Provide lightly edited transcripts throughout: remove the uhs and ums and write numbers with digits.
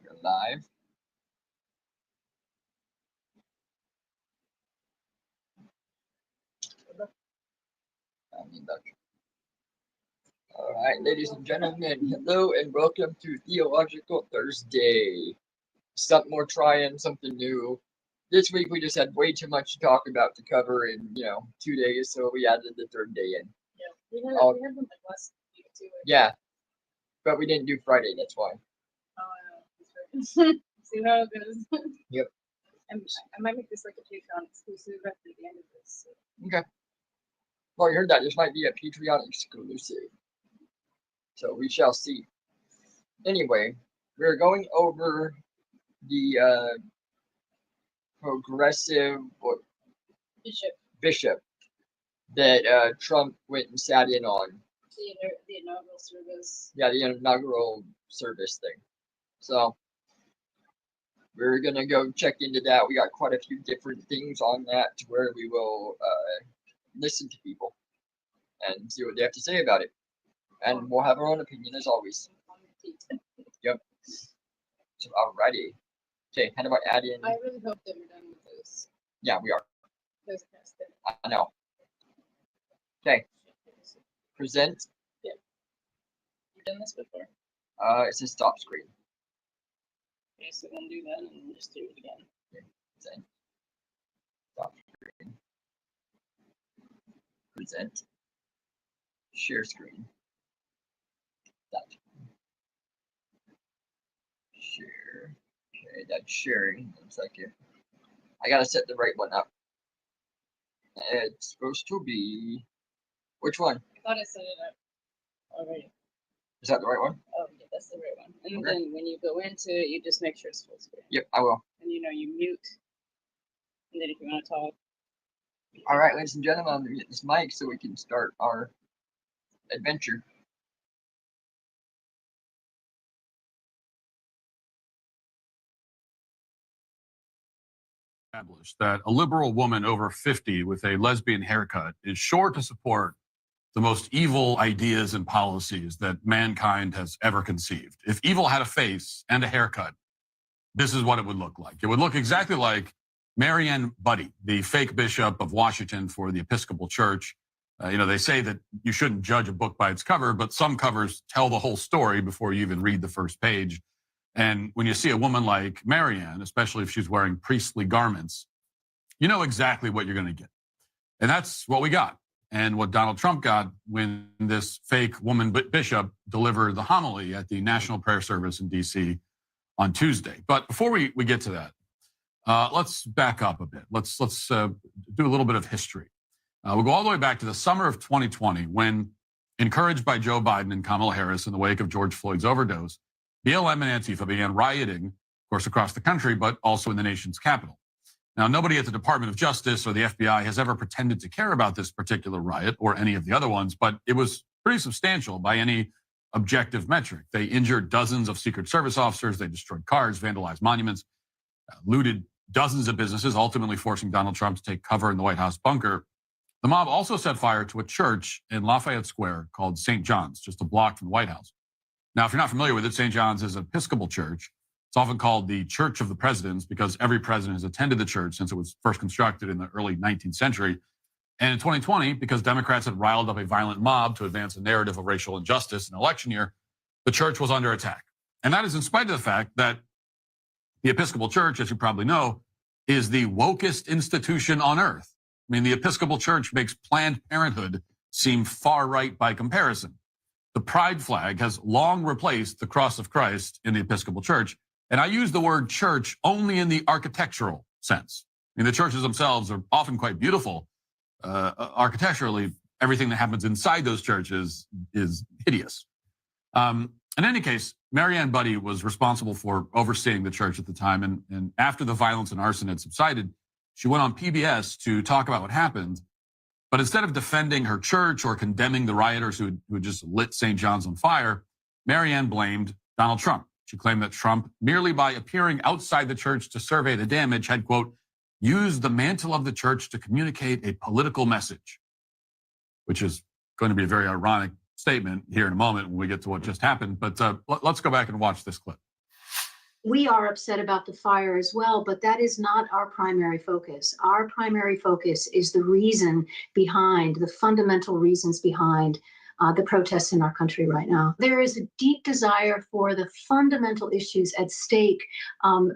We're live. All right, ladies and gentlemen, hello and welcome to Theological Thursday. Something we're trying, something new. This week we just had way too much to talk about to cover in 2 days, so we added the third day in. Yeah, we had them like last week too. Yeah, but we didn't do Friday. That's why. That's right. See how it goes. Yep. I might make this like a Patreon exclusive at the end of this. So. Okay. Well, you heard that. This might be a Patreon exclusive. So we shall see. Anyway, we're going over the progressive bishop that Trump went and sat in on. The inaugural service. Yeah, the inaugural service thing. So we're gonna go check into that. We got quite a few different things on that to where we will listen to people and see what they have to say about it. And we'll have our own opinion as always. Yep. So alrighty. Okay, how about add in? I really hope that we're done with this. Yeah, we are. I know. Okay. Present. Yeah. You've done this before. It says stop screen. Okay, so we'll do that and then just do it again. Okay. Present. Stop screen. Present. Share screen. That. Share. Okay, that's sharing. 1 second. I gotta set the right one up. It's supposed to be. Which one? I thought I set it up already. Is that the right one? Oh, yeah, that's the right one. And Okay. then when you go into it, you just make sure it's full screen. Yep, I will. And you mute. And then if you want to talk. All right, ladies and gentlemen, I'm gonna get this mic so we can start our adventure. That a liberal woman over 50 with a lesbian haircut is sure to support the most evil ideas and policies that mankind has ever conceived. If evil had a face and a haircut, this is what it would look like. It would look exactly like Marianne Budde, the fake bishop of Washington for the Episcopal Church. They say that you shouldn't judge a book by its cover, but some covers tell the whole story before you even read the first page. And when you see a woman like Marianne, especially if she's wearing priestly garments, you know exactly what you're going to get. And that's what we got. And what Donald Trump got when this fake woman bishop delivered the homily at the National Prayer Service in D.C. on Tuesday. But before we get to that, let's back up a bit. Let's do a little bit of history. We'll go all the way back to the summer of 2020 when, encouraged by Joe Biden and Kamala Harris in the wake of George Floyd's overdose, BLM and Antifa began rioting, of course, across the country, but also in the nation's capital. Now, nobody at the Department of Justice or the FBI has ever pretended to care about this particular riot or any of the other ones, but it was pretty substantial by any objective metric. They injured dozens of Secret Service officers. They destroyed cars, vandalized monuments, looted dozens of businesses, ultimately forcing Donald Trump to take cover in the White House bunker. The mob also set fire to a church in Lafayette Square called St. John's, just a block from the White House. Now, if you're not familiar with it, St. John's is an Episcopal church. It's often called the Church of the Presidents because every president has attended the church since it was first constructed in the early 19th century. And in 2020, because Democrats had riled up a violent mob to advance a narrative of racial injustice in an election year, the church was under attack. And that is in spite of the fact that the Episcopal Church, as you probably know, is the wokest institution on earth. I mean, the Episcopal Church makes Planned Parenthood seem far right by comparison. The pride flag has long replaced the cross of Christ in the Episcopal Church. And I use the word church only in the architectural sense. I mean, the churches themselves are often quite beautiful. Architecturally, everything that happens inside those churches is hideous. In any case, Marianne Budde was responsible for overseeing the church at the time. And after the violence and arson had subsided, she went on PBS to talk about what happened. But instead of defending her church or condemning the rioters who had just lit St. John's on fire, Marianne blamed Donald Trump. She claimed that Trump, merely by appearing outside the church to survey the damage, had, quote, used the mantle of the church to communicate a political message, which is going to be a very ironic statement here in a moment when we get to what just happened. But let's go back and watch this clip. we are upset about the fire as well, but that is not our primary focus. Our primary focus is the reason behind, the fundamental reasons behind the protests in our country right now. There is a deep desire for the fundamental issues at stake,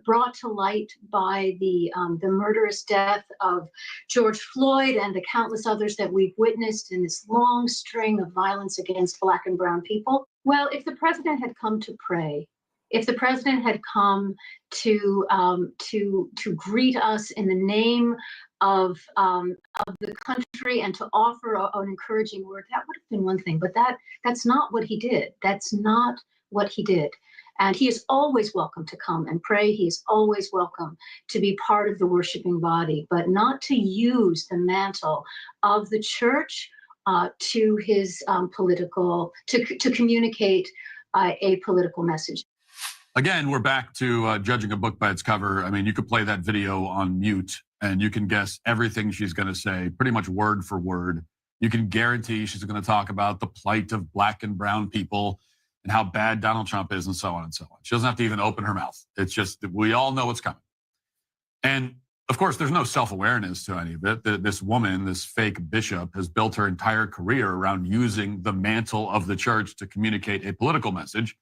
brought to light by the murderous death of George Floyd and the countless others that we've witnessed in this long string of violence against Black and brown people. Well, if the president had come to pray, if the president had come to greet us in the name of the country and to offer an encouraging word, that would have been one thing. But that's not what he did. That's not what he did. And he is always welcome to come and pray. He is always welcome to be part of the worshiping body, but not to use the mantle of the church to his to communicate a political message. Again, we're back to judging a book by its cover. I mean, you could play that video on mute and you can guess everything she's going to say, pretty much word for word. You can guarantee she's going to talk about the plight of Black and brown people and how bad Donald Trump is and so on and so on. She doesn't have to even open her mouth. It's just that we all know what's coming. And of course, there's no self-awareness to any of it. This woman, this fake bishop, has built her entire career around using the mantle of the church to communicate a political message.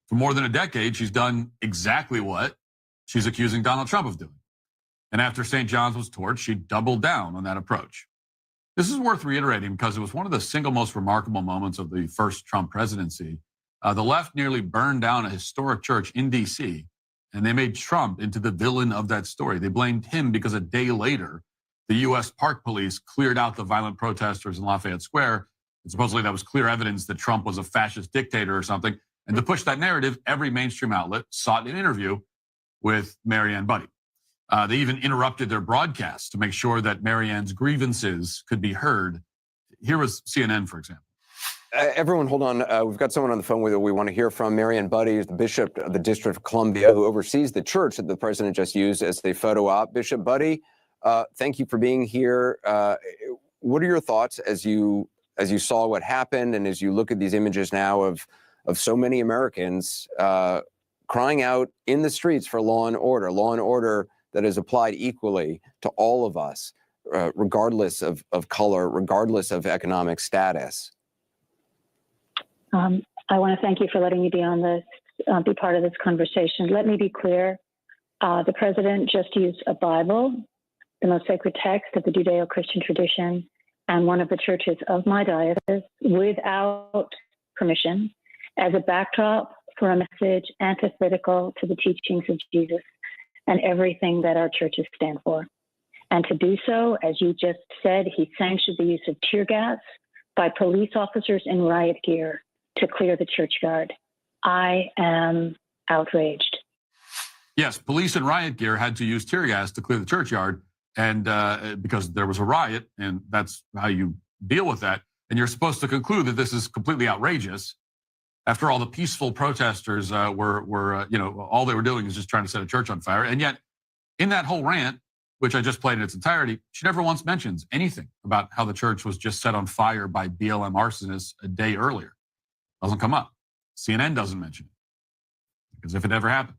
For more than a decade, she's done exactly what she's accusing Donald Trump of doing. And after St. John's was torched, she doubled down on that approach. This is worth reiterating because it was one of the single most remarkable moments of the first Trump presidency. The left nearly burned down a historic church in D.C., and they made Trump into the villain of that story. They blamed him because a day later, the U.S. Park Police cleared out the violent protesters in Lafayette Square. And supposedly that was clear evidence that Trump was a fascist dictator or something. And to push that narrative, every mainstream outlet sought an interview with Marianne Budde. They even interrupted their broadcast to make sure that Marianne's grievances could be heard. Here was CNN, for example. Everyone, hold on. We've got someone on the phone with we want to hear from. Marianne Budde is the Bishop of the District of Columbia, who oversees the church that the president just used as the photo op. Bishop Budde, thank you for being here. What are your thoughts as you saw what happened and as you look at these images now of so many Americans crying out in the streets for law and order that is applied equally to all of us, regardless of color, regardless of economic status? I want to thank you for letting me be on this, be part of this conversation. Let me be clear. The president just used a Bible, the most sacred text of the Judeo-Christian tradition, and one of the churches of my diocese without permission as a backdrop for a message antithetical to the teachings of Jesus and everything that our churches stand for. And to do so, as you just said, he sanctioned the use of tear gas by police officers in riot gear to clear the churchyard. I am outraged. Yes, police in riot gear had to use tear gas to clear the churchyard, and because there was a riot, and that's how you deal with that. And you're supposed to conclude that this is completely outrageous. After all, the peaceful protesters were all they were doing is just trying to set a church on fire. And yet, in that whole rant, which I just played in its entirety, she never once mentions anything about how the church was just set on fire by BLM arsonists a day earlier. Doesn't come up. CNN doesn't mention it, as if it never happened.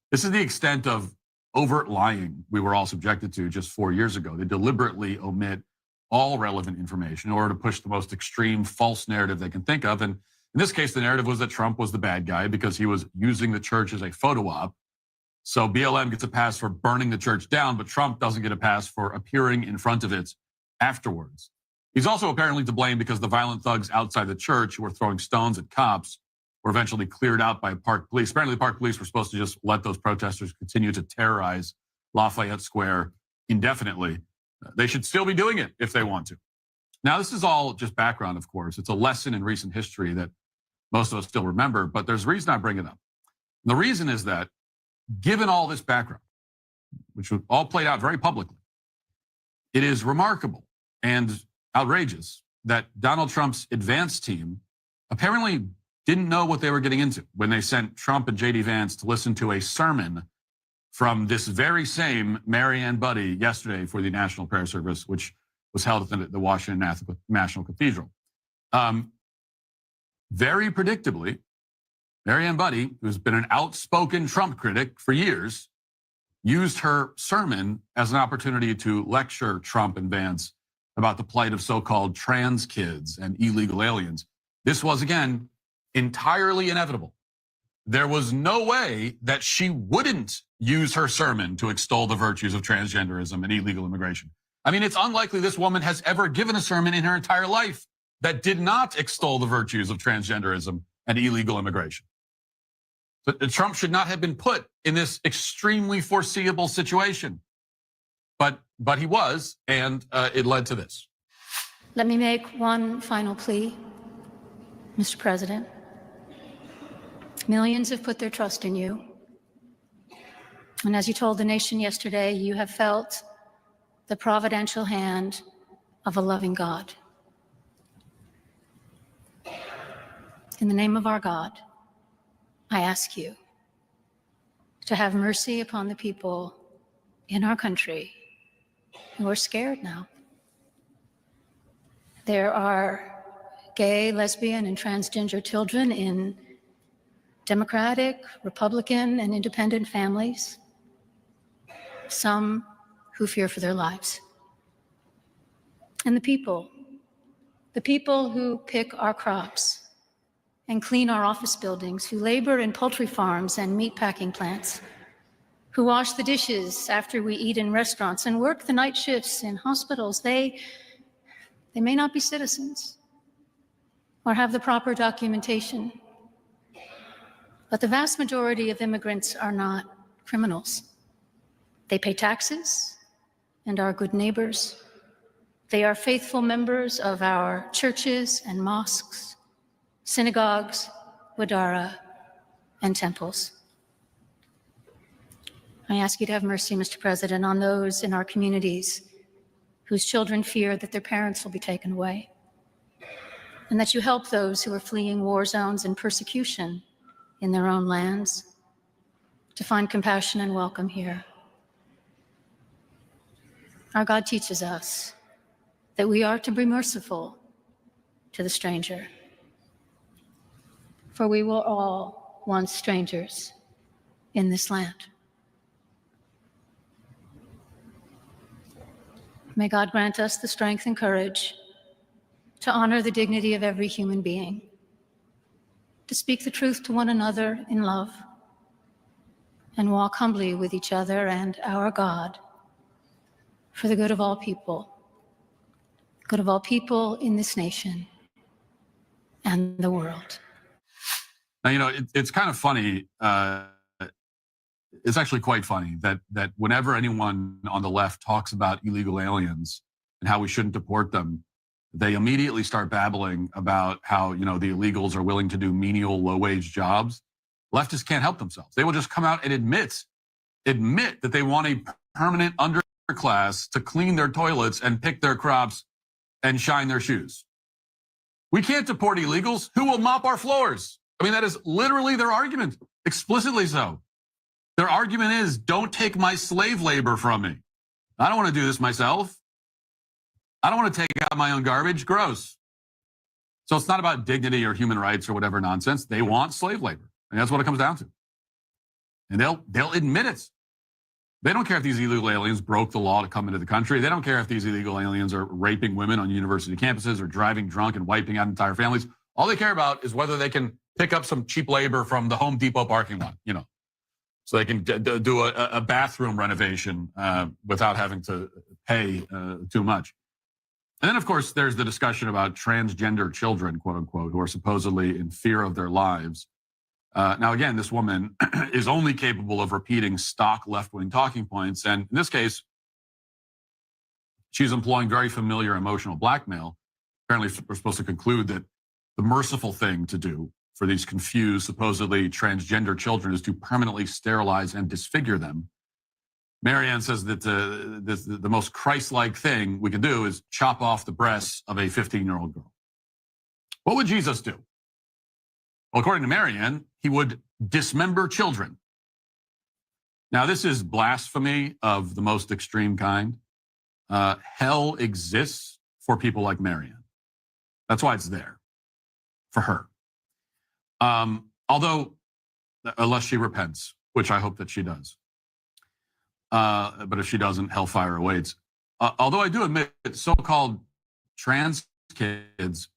This is the extent of overt lying we were all subjected to just 4 years ago. They deliberately omit all relevant information in order to push the most extreme false narrative they can think of. And in this case, the narrative was that Trump was the bad guy because he was using the church as a photo op. So BLM gets a pass for burning the church down, but Trump doesn't get a pass for appearing in front of it afterwards. He's also apparently to blame because the violent thugs outside the church who were throwing stones at cops were eventually cleared out by Park Police. Apparently, the Park Police were supposed to just let those protesters continue to terrorize Lafayette Square indefinitely. They should still be doing it if they want to. Now, this is all just background, of course. It's a lesson in recent history that most of us still remember, but there's a reason I bring it up. And the reason is that given all this background, which was all played out very publicly, it is remarkable and outrageous that Donald Trump's advance team apparently didn't know what they were getting into when they sent Trump and J.D. Vance to listen to a sermon from this very same Marianne Budde yesterday for the National Prayer Service, which was held at the Washington National Cathedral. Very predictably, Marianne Buddy, who's been an outspoken Trump critic for years, used her sermon as an opportunity to lecture Trump and Vance about the plight of so-called trans kids and illegal aliens. This was, again, entirely inevitable. There was no way that she wouldn't use her sermon to extol the virtues of transgenderism and illegal immigration. I mean, it's unlikely this woman has ever given a sermon in her entire life that did not extol the virtues of transgenderism and illegal immigration. But Trump should not have been put in this extremely foreseeable situation. But he was, and it led to this. Let me make one final plea, Mr. President. Millions have put their trust in you. And as you told the nation yesterday, you have felt the providential hand of a loving God. In the name of our God, I ask you to have mercy upon the people in our country who are scared now. There are gay, lesbian, and transgender children in Democratic, Republican, and independent families, some who fear for their lives. And the people who pick our crops and clean our office buildings, who labor in poultry farms and meatpacking plants, who wash the dishes after we eat in restaurants and work the night shifts in hospitals, they may not be citizens or have the proper documentation, but the vast majority of immigrants are not criminals. They pay taxes and are good neighbors. They are faithful members of our churches and mosques, synagogues, wadara, and temples. I ask you to have mercy, Mr. President, on those in our communities whose children fear that their parents will be taken away, and that you help those who are fleeing war zones and persecution in their own lands to find compassion and welcome here. Our God teaches us that we are to be merciful to the stranger, for we were all once strangers in this land. May God grant us the strength and courage to honor the dignity of every human being, to speak the truth to one another in love, and walk humbly with each other and our God for the good of all people in this nation and the world. Now, you know, it's kind of funny. It's actually quite funny that whenever anyone on the left talks about illegal aliens and how we shouldn't deport them, they immediately start babbling about how, you know, the illegals are willing to do menial, low-wage jobs. Leftists can't help themselves. They will just come out and admit that they want a permanent underclass to clean their toilets and pick their crops and shine their shoes. We can't deport illegals. Who will mop our floors? I mean, that is literally their argument, explicitly so. Their argument is, don't take my slave labor from me. I don't want to do this myself. I don't want to take out my own garbage. Gross. So it's not about dignity or human rights or whatever nonsense. They want slave labor. And that's what it comes down to. And they'll admit it. They don't care if these illegal aliens broke the law to come into the country. They don't care if these illegal aliens are raping women on university campuses or driving drunk and wiping out entire families. All they care about is whether they can pick up some cheap labor from the Home Depot parking lot, you know, so they can do a bathroom renovation without having to pay too much. And then, of course, there's the discussion about transgender children, quote unquote, who are supposedly in fear of their lives. Now, again, this woman is only capable of repeating stock left-wing talking points. And in this case, she's employing very familiar emotional blackmail. Apparently, we're supposed to conclude that the merciful thing to do for these confused, supposedly transgender children is to permanently sterilize and disfigure them. Marianne says that the most Christ-like thing we can do is chop off the breasts of a 15-year-old girl. What would Jesus do? Well, according to Marianne, he would dismember children. Now, this is blasphemy of the most extreme kind. Hell exists for people like Marianne. That's why it's there, for her. Although unless she repents, which I hope that she does. But if she doesn't, hellfire awaits. Although I do admit that so-called trans kids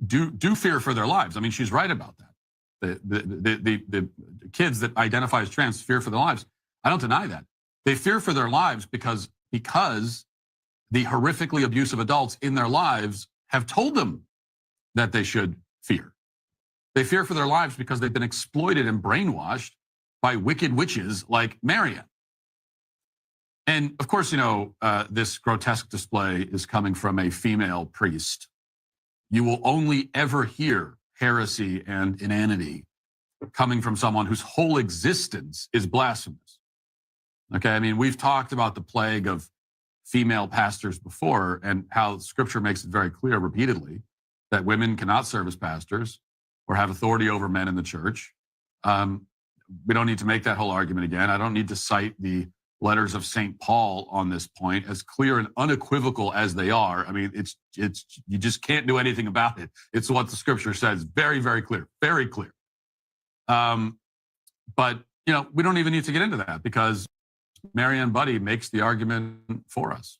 do fear for their lives. I mean, she's right about that. The kids that identify as trans fear for their lives. I don't deny that. They fear for their lives because the horrifically abusive adults in their lives have told them that they should fear. They fear for their lives because they've been exploited and brainwashed by wicked witches like Marianne. And of course, this grotesque display is coming from a female priest. You will only ever hear heresy and inanity coming from someone whose whole existence is blasphemous. Okay, I mean, we've talked about the plague of female pastors before and how Scripture makes it very clear repeatedly that women cannot serve as pastors or have authority over men in the church. We don't need to make that whole argument again. I don't need to cite the letters of St. Paul on this point, as clear and unequivocal as they are. I mean, it's you just can't do anything about it. It's what the Scripture says, very, very clear, very clear. But we don't even need to get into that because Marianne Budde makes the argument for us.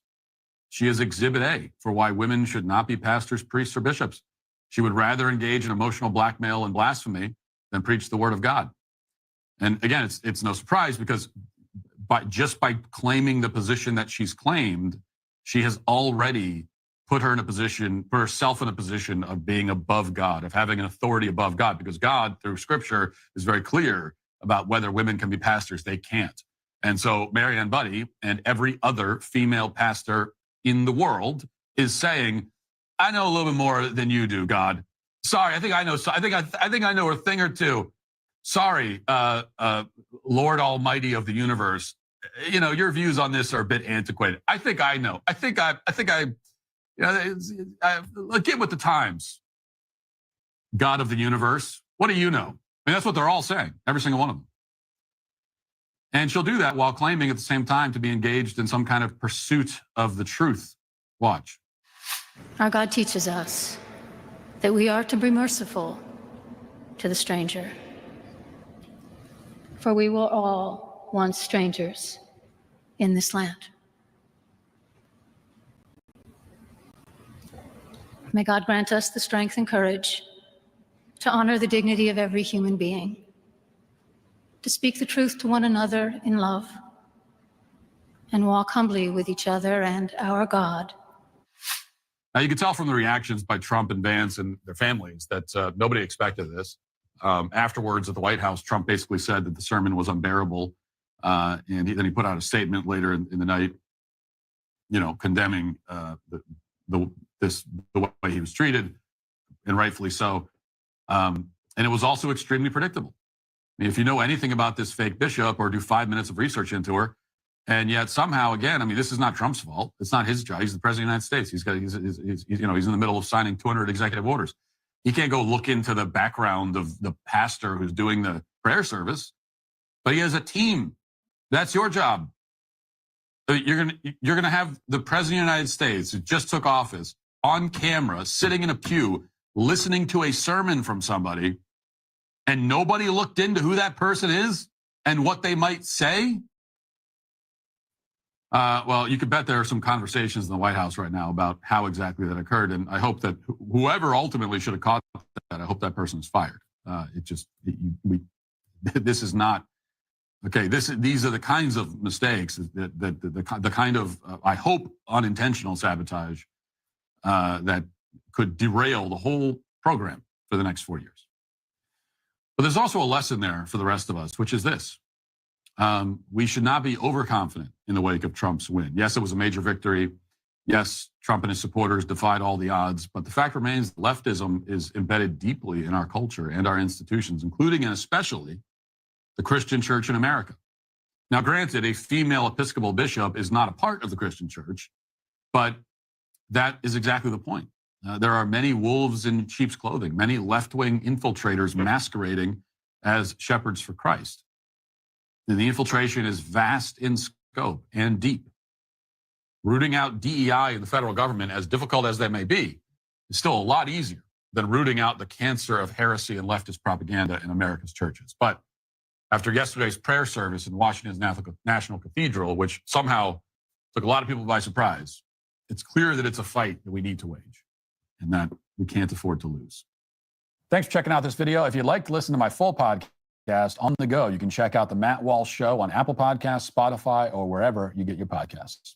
She is Exhibit A for why women should not be pastors, priests, or bishops. She would rather engage in emotional blackmail and blasphemy than preach the word of God. And again, it's no surprise because just by claiming the position that she's claimed, she has already put herself in a position of being above God, of having an authority above God, because God, through Scripture, is very clear about whether women can be pastors. They can't. And so Marianne Budde and every other female pastor in the world is saying, I know a little bit more than you do, God. Sorry, I think I know a thing or two. Sorry, Lord Almighty of the universe. Your views on this are a bit antiquated. I think I know. I think I get with the times. God of the universe. What do you know? I mean, that's what they're all saying, every single one of them. And she'll do that while claiming at the same time to be engaged in some kind of pursuit of the truth. Watch. Our God teaches us that we are to be merciful to the stranger, for we were all once strangers in this land. May God grant us the strength and courage to honor the dignity of every human being, to speak the truth to one another in love, and walk humbly with each other and our God. Now, you can tell from the reactions by Trump and Vance and their families that nobody expected this. Afterwards at the White House, Trump basically said that the sermon was unbearable. And then he put out a statement later in the night, condemning the way he was treated, and rightfully so. And it was also extremely predictable. I mean, if you know anything about this fake bishop or do 5 minutes of research into her, and yet somehow, again, I mean, this is not Trump's fault. It's not his job. He's the president of the United States. He's in the middle of signing 200 executive orders. He can't go look into the background of the pastor who's doing the prayer service, but he has a team. That's your job. You're gonna have the president of the United States who just took office on camera, sitting in a pew, listening to a sermon from somebody, and nobody looked into who that person is and what they might say. Well, you could bet there are some conversations in the White House right now about how exactly that occurred, and I hope that whoever ultimately should have caught that, I hope that person is fired. This is not okay. These are the kinds of mistakes the kind of I hope unintentional sabotage that could derail the whole program for the next 4 years. But there's also a lesson there for the rest of us, which is this. We should not be overconfident in the wake of Trump's win. Yes, it was a major victory. Yes, Trump and his supporters defied all the odds. But the fact remains, leftism is embedded deeply in our culture and our institutions, including and especially the Christian church in America. Now, granted, a female Episcopal bishop is not a part of the Christian church, but that is exactly the point. There are many wolves in sheep's clothing, many left-wing infiltrators masquerading as shepherds for Christ. And the infiltration is vast in scope and deep. Rooting out DEI in the federal government, as difficult as that may be, is still a lot easier than rooting out the cancer of heresy and leftist propaganda in America's churches. But after yesterday's prayer service in Washington's National Cathedral, which somehow took a lot of people by surprise, it's clear that it's a fight that we need to wage and that we can't afford to lose. Thanks for checking out this video. If you'd like to listen to my full podcast on the go, you can check out the Matt Walsh Show on Apple Podcasts, Spotify, or wherever you get your podcasts.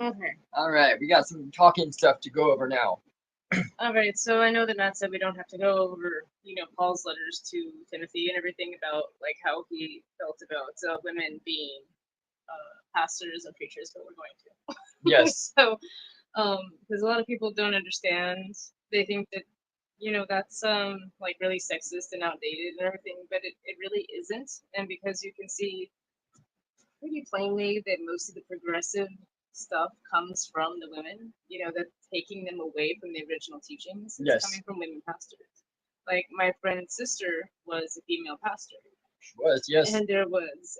Okay. All right, we got some talking stuff to go over now. All right. So I know that Matt said we don't have to go over, Paul's letters to Timothy and everything about like how he felt about women being pastors and preachers, but we're going to. Yes. So, because a lot of people don't understand. They think that, that's like really sexist and outdated and everything, but it really isn't. And because you can see pretty plainly that most of the progressive stuff comes from the women, that's taking them away from the original teachings. It's Yes. coming from women pastors. Like my friend's sister was a female pastor. She was, yes. And there was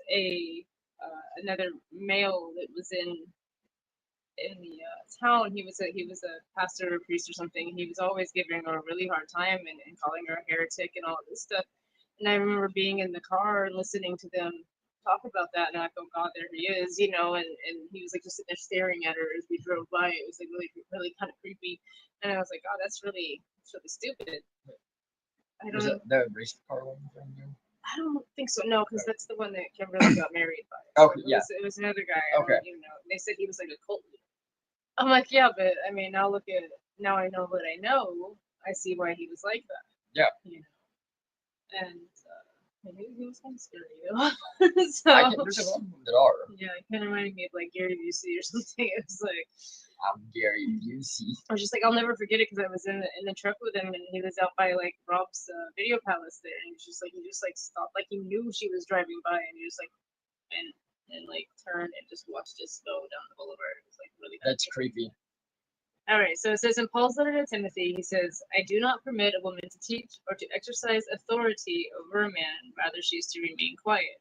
another male that was in the town. He was a pastor or priest or something. He was always giving her a really hard time and calling her a heretic and all of this stuff. And I remember being in the car and listening to them talk about that, and I thought, God, there he is, and he was like just sitting there staring at her as we drove by. It was like really, really kind of creepy, and I was like, God, that's really stupid. I Was don't it the race car one from you? I don't think so. No, because that's the one that Kimberly got married by. Okay, So it was another guy. I Okay. don't even know. They said he was like a cult leader. I'm like, yeah, but I mean, now I know what I know. I see why he was like that. Yeah. And he was kind of scary though. So There's a lot of them that are. yeah, it kind of reminded me of like Gary Busey or something. It was like I'm Gary Busey. I was just like, I'll never forget it because I was in the truck with him and he was out by like Rob's video palace there, and he just stopped, like he knew she was driving by, and he just like and like turned and just watched us go down the boulevard. It was like really That's creepy. All right, so it says in Paul's letter to Timothy, he says, I do not permit a woman to teach or to exercise authority over a man, rather she is to remain quiet.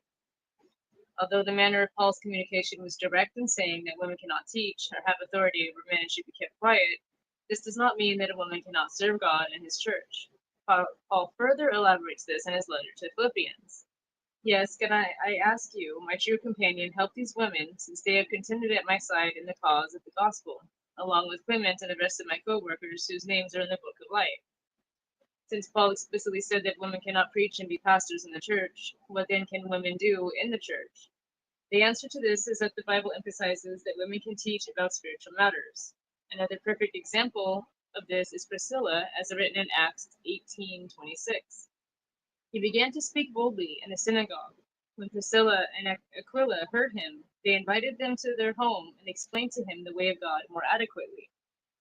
Although the manner of Paul's communication was direct in saying that women cannot teach or have authority over men and should be kept quiet, this does not mean that a woman cannot serve God and his church. Paul further elaborates this in his letter to Philippians. Yes, can I ask you, my true companion, help these women, since they have contended at my side in the cause of the gospel, along with Clement and the rest of my co-workers whose names are in the book of life. Since Paul explicitly said that women cannot preach and be pastors in the church, what then can women do in the church? The answer to this is that the Bible emphasizes that women can teach about spiritual matters. Another perfect example of this is Priscilla, as written in Acts 18:26. He began to speak boldly in the synagogue. When Priscilla and Aquila heard him, they invited them to their home and explained to him the way of God more adequately.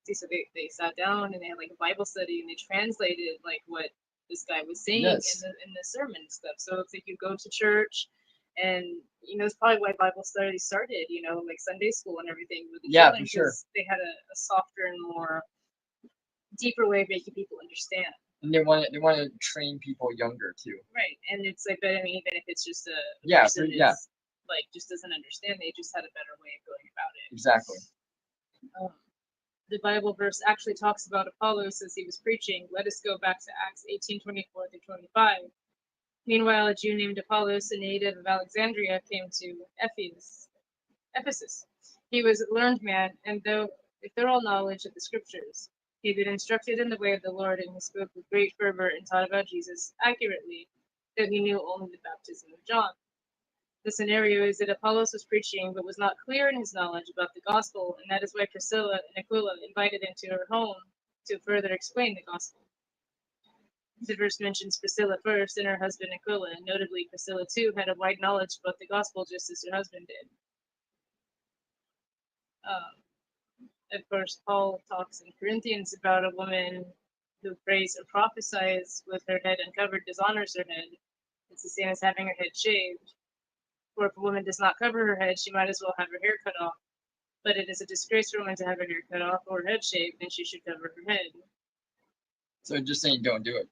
See, so they sat down and they had like a Bible study and they translated like what this guy was saying Yes. in the sermon and stuff. So it's like you go to church, and it's probably why Bible studies started. Like Sunday school and everything with the Yeah, children, for sure. because they had a softer and more deeper way of making people understand. And they want to train people younger too. Right, and it's like, but I mean, even if it's just a Yeah, person yeah. is, like just doesn't understand, they just had a better way of going about it. Exactly. The Bible verse actually talks about Apollos as he was preaching. Let us go back to Acts 18:24-25. Meanwhile, a Jew named Apollos, a native of Alexandria, came to Ephesus. He was a learned man, and though a thorough knowledge of the scriptures, he had been instructed in the way of the Lord, and he spoke with great fervor and taught about Jesus accurately, though he knew only the baptism of John. The scenario is that Apollos was preaching, but was not clear in his knowledge about the gospel, and that is why Priscilla and Aquila invited him to her home to further explain the gospel. The verse mentions Priscilla first and her husband Aquila, and notably Priscilla too had a wide knowledge about the gospel just as her husband did. Of course, Paul talks in Corinthians about a woman who prays or prophesies with her head uncovered dishonors her head. It's the same as having her head shaved. Or if a woman does not cover her head, she might as well have her hair cut off. But it is a disgrace for a woman to have her hair cut off or her head shaved, and she should cover her head. So just saying, don't do it.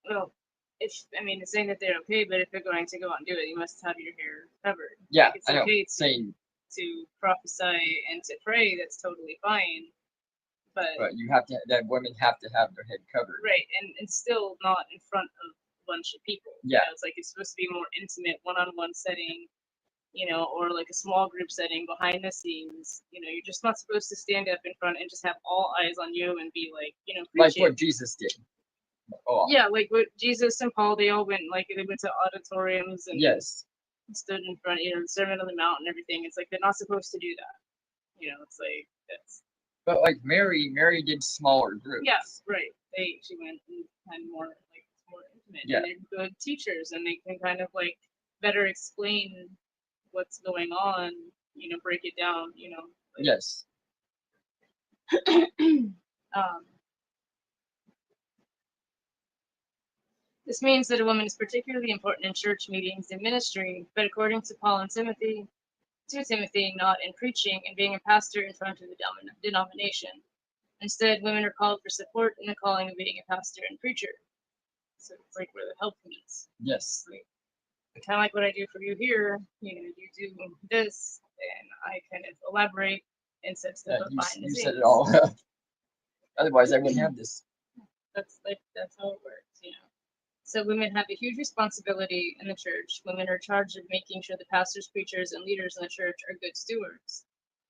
Well, it's saying that they're okay, but if you're going to go out and do it, you must have your hair covered. Yeah, Like, it's I know. okay Saying, to prophesy and to pray, that's totally fine. But you have to. That women have to have their head covered. right, and still not in front of a bunch of people. Yeah. It's like it's supposed to be more intimate, one-on-one setting, or like a small group setting behind the scenes. You're just not supposed to stand up in front and just have all eyes on you and be like, Like preaching. what Jesus did. Oh. Yeah, like what Jesus and Paul, they all went, like they went to auditoriums and Yes. stood in front, the Sermon on the Mount and everything. It's like they're not supposed to do that. It's like that's. But like Mary did smaller groups. Yeah, right. She went and had more intimate. Yeah. And they're good teachers, and they can kind of like better explain what's going on. Break it down. Like, Yes. This means that a woman is particularly important in church meetings and ministry, but according to Paul and Timothy, not in preaching and being a pastor in front of the denomination. Instead, women are called for support in the calling of being a pastor and preacher. So it's like where the help meets. Yes. Like, kind of like what I do for you here. You do this, and I kind of elaborate and set stuff up behind the scenes. You said it all. Otherwise, I wouldn't have this. That's how it works. So women have a huge responsibility in the church. Women are charged of making sure the pastors, preachers, and leaders in the church are good stewards.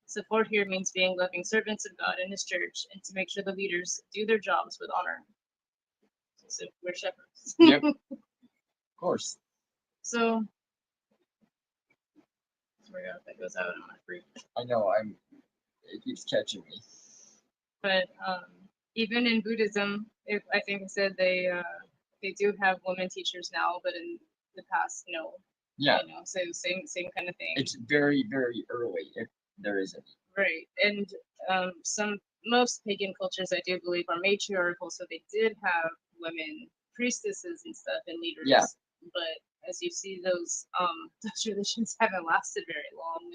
Support here means being loving servants of God in his church and to make sure the leaders do their jobs with honor. So we're shepherds. Yep. Of course. So, sorry if that goes out, I'm not free. I know, it keeps catching me. But even in Buddhism, I think I said they do have women teachers now, but in the past, no. Yeah. So same kind of thing. It's very, very early, if there is any. Right. And most pagan cultures, I do believe, are matriarchal, so they did have women priestesses and stuff and leaders. Yeah. But as you see, those traditions haven't lasted very long,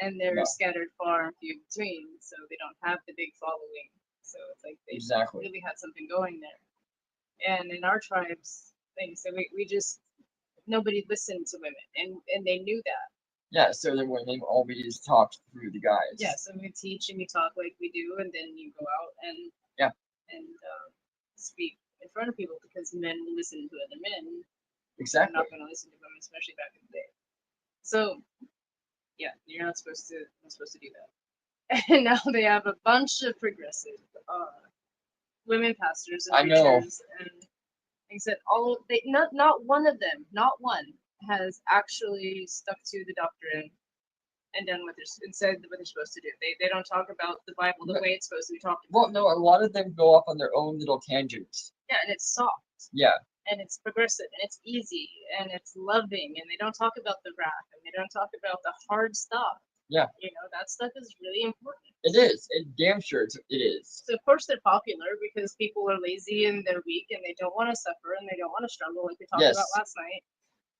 and they're scattered far and few between, so they don't have the big following. So it's like they really had something going there. And in our tribes, like I said, we just nobody listened to women, and they knew that. Yeah, so then when they always talked through the guys. Yeah, so we teach and we talk like we do, and then you go out and speak in front of people because men listen to other men. Exactly. They're not going to listen to women, especially back in the day. So, yeah, you're not supposed to do that. And now they have a bunch of progressive women pastors and preachers, and like I said, not one of them, not one has actually stuck to the doctrine and done what they're said what they're supposed to do. They don't talk about the Bible the way it's supposed to be talked about. Well, no, a lot of them go off on their own little tangents. Yeah, and it's soft. Yeah. And it's progressive, and it's easy, and it's loving, and they don't talk about the wrath, and they don't talk about the hard stuff. Yeah. That stuff is really important. It is. Damn sure it is. So of course they're popular because people are lazy and they're weak and they don't want to suffer and they don't want to struggle like we talked about last night.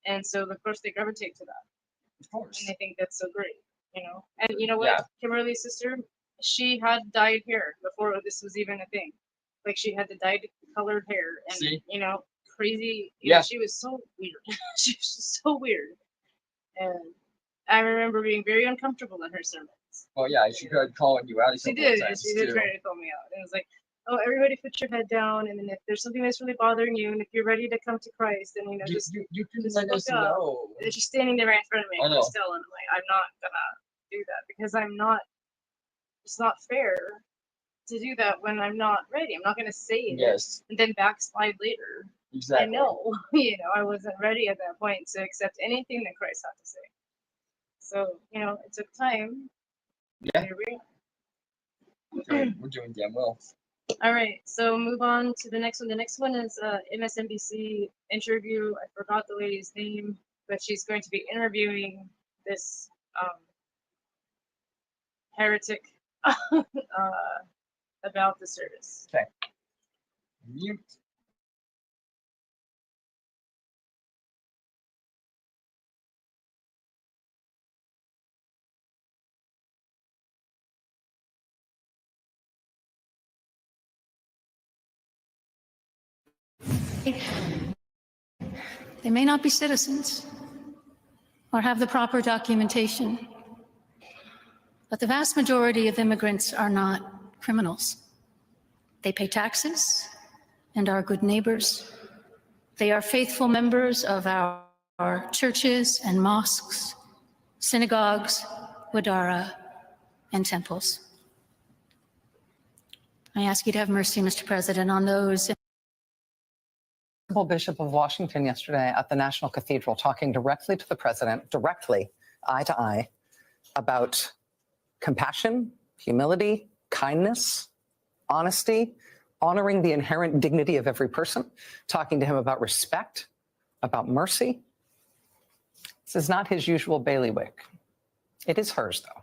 And so of course they gravitate to that. Of course. And they think that's so great, And you know what? Yeah. Kimberly's sister, she had dyed hair before this was even a thing. Like she had the dyed colored hair and crazy. She was so weird. She was just so weird. And I remember being very uncomfortable in her sermons. Oh yeah, she tried calling you out. She did. She did try to call me out. And it was like, oh, everybody put your head down, and then if there's something that's really bothering you, and if you're ready to come to Christ, then you can let us know. And she's standing there right in front of me. I know. Still, and I'm like, I'm not gonna do that because I'm not. It's not fair to do that when I'm not ready. I'm not gonna say it. Yes. And then backslide later. Exactly. I know. I wasn't ready at that point to accept anything that Christ had to say. So it took time. Yeah. Here we are. We're doing damn well. All right, so move on to the next one. The next one is MSNBC interview. I forgot the lady's name, but she's going to be interviewing this heretic about the service. Mute. They may not be citizens or have the proper documentation, but the vast majority of immigrants are not criminals. They pay taxes and are good neighbors. They are faithful members of our churches and mosques, synagogues, wadara, and temples. I ask you to have mercy, Mr. President, on those. Bishop of Washington yesterday at the National Cathedral talking directly to the president, directly, eye to eye, about compassion, humility, kindness, honesty, honoring the inherent dignity of every person, talking to him about respect, about mercy. This is not his usual bailiwick. It is hers, though.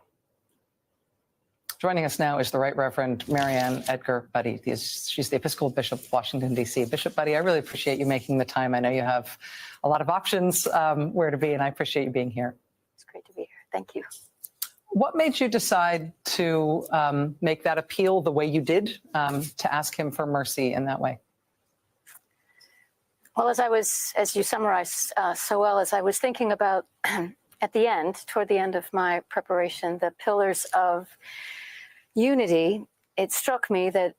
Joining us now is the Right Reverend Marianne Edgar Buddy. She's the Episcopal Bishop of Washington, D.C. Bishop Buddy, I really appreciate you making the time. I know you have a lot of options where to be, and I appreciate you being here. It's great to be here. Thank you. What made you decide to make that appeal the way you did, to ask him for mercy in that way? Well, as you summarized so well, as I was thinking about at the end, toward the end of my preparation, the pillars of unity, it struck me that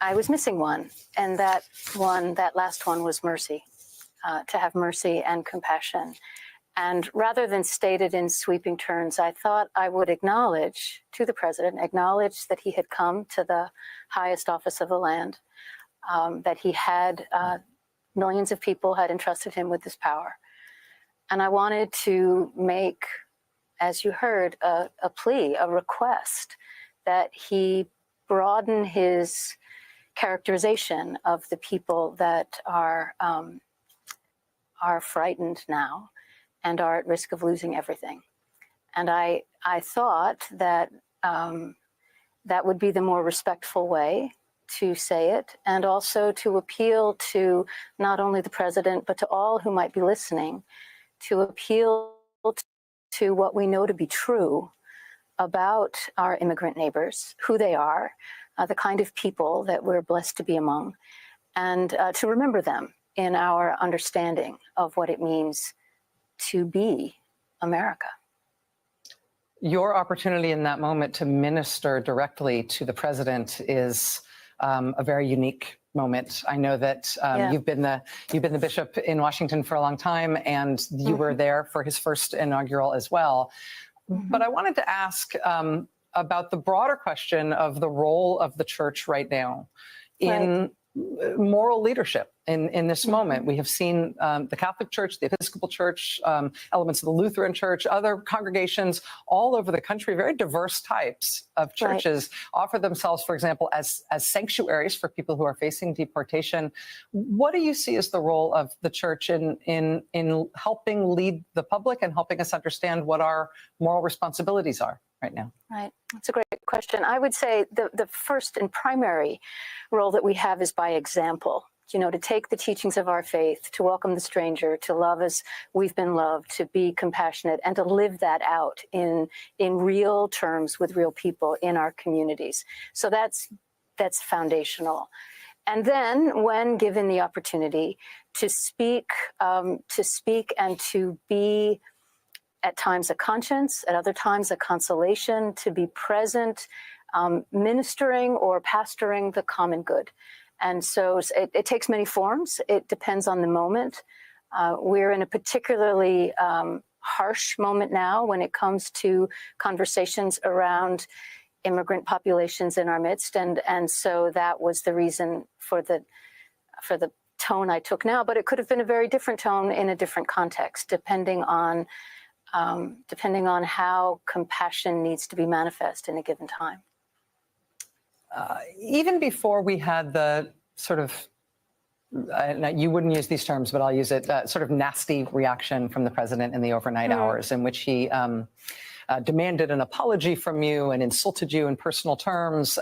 I was missing one, and that last one was mercy, to have mercy and compassion. And rather than state it in sweeping terms, I thought I would acknowledge to the president, acknowledge that he had come to the highest office of the land, that he had millions of people had entrusted him with this power. And I wanted to make, as you heard, a plea, a request that he broaden his characterization of the people that are frightened now and are at risk of losing everything. And I thought that that would be the more respectful way to say it, and also to appeal to not only the president, but to all who might be listening, to appeal to what we know to be true about our immigrant neighbors, who they are, the kind of people that we're blessed to be among, and to remember them in our understanding of what it means to be America. Your opportunity in that moment to minister directly to the president is a very unique moment. I know that you've been the bishop in Washington for a long time, and you were there for his first inaugural as well. But I wanted to ask about the broader question of the role of the church right now in moral leadership in this moment. We have seen the Catholic Church, the Episcopal Church, elements of the Lutheran Church, other congregations all over the country, very diverse types of churches, offer themselves, for example, as sanctuaries for people who are facing deportation. What do you see as the role of the church in helping lead the public and helping us understand what our moral responsibilities are right now? Right. That's a great question. I would say the first and primary role that we have is by example. You know, to take the teachings of our faith, to welcome the stranger, to love as we've been loved, to be compassionate, and to live that out in real terms with real people in our communities. So that's foundational. And then, when given the opportunity to speak and to be at times a conscience, at other times a consolation, to be present, ministering or pastoring the common good. And so it takes many forms. It depends on the moment. We're in a particularly harsh moment now when it comes to conversations around immigrant populations in our midst. And so that was the reason for the tone I took now. But it could have been a very different tone in a different context, depending on how compassion needs to be manifest in a given time. Even before we had the sort of, you wouldn't use these terms, but I'll use it, sort of nasty reaction from the president in the overnight hours, in which he demanded an apology from you and insulted you in personal terms.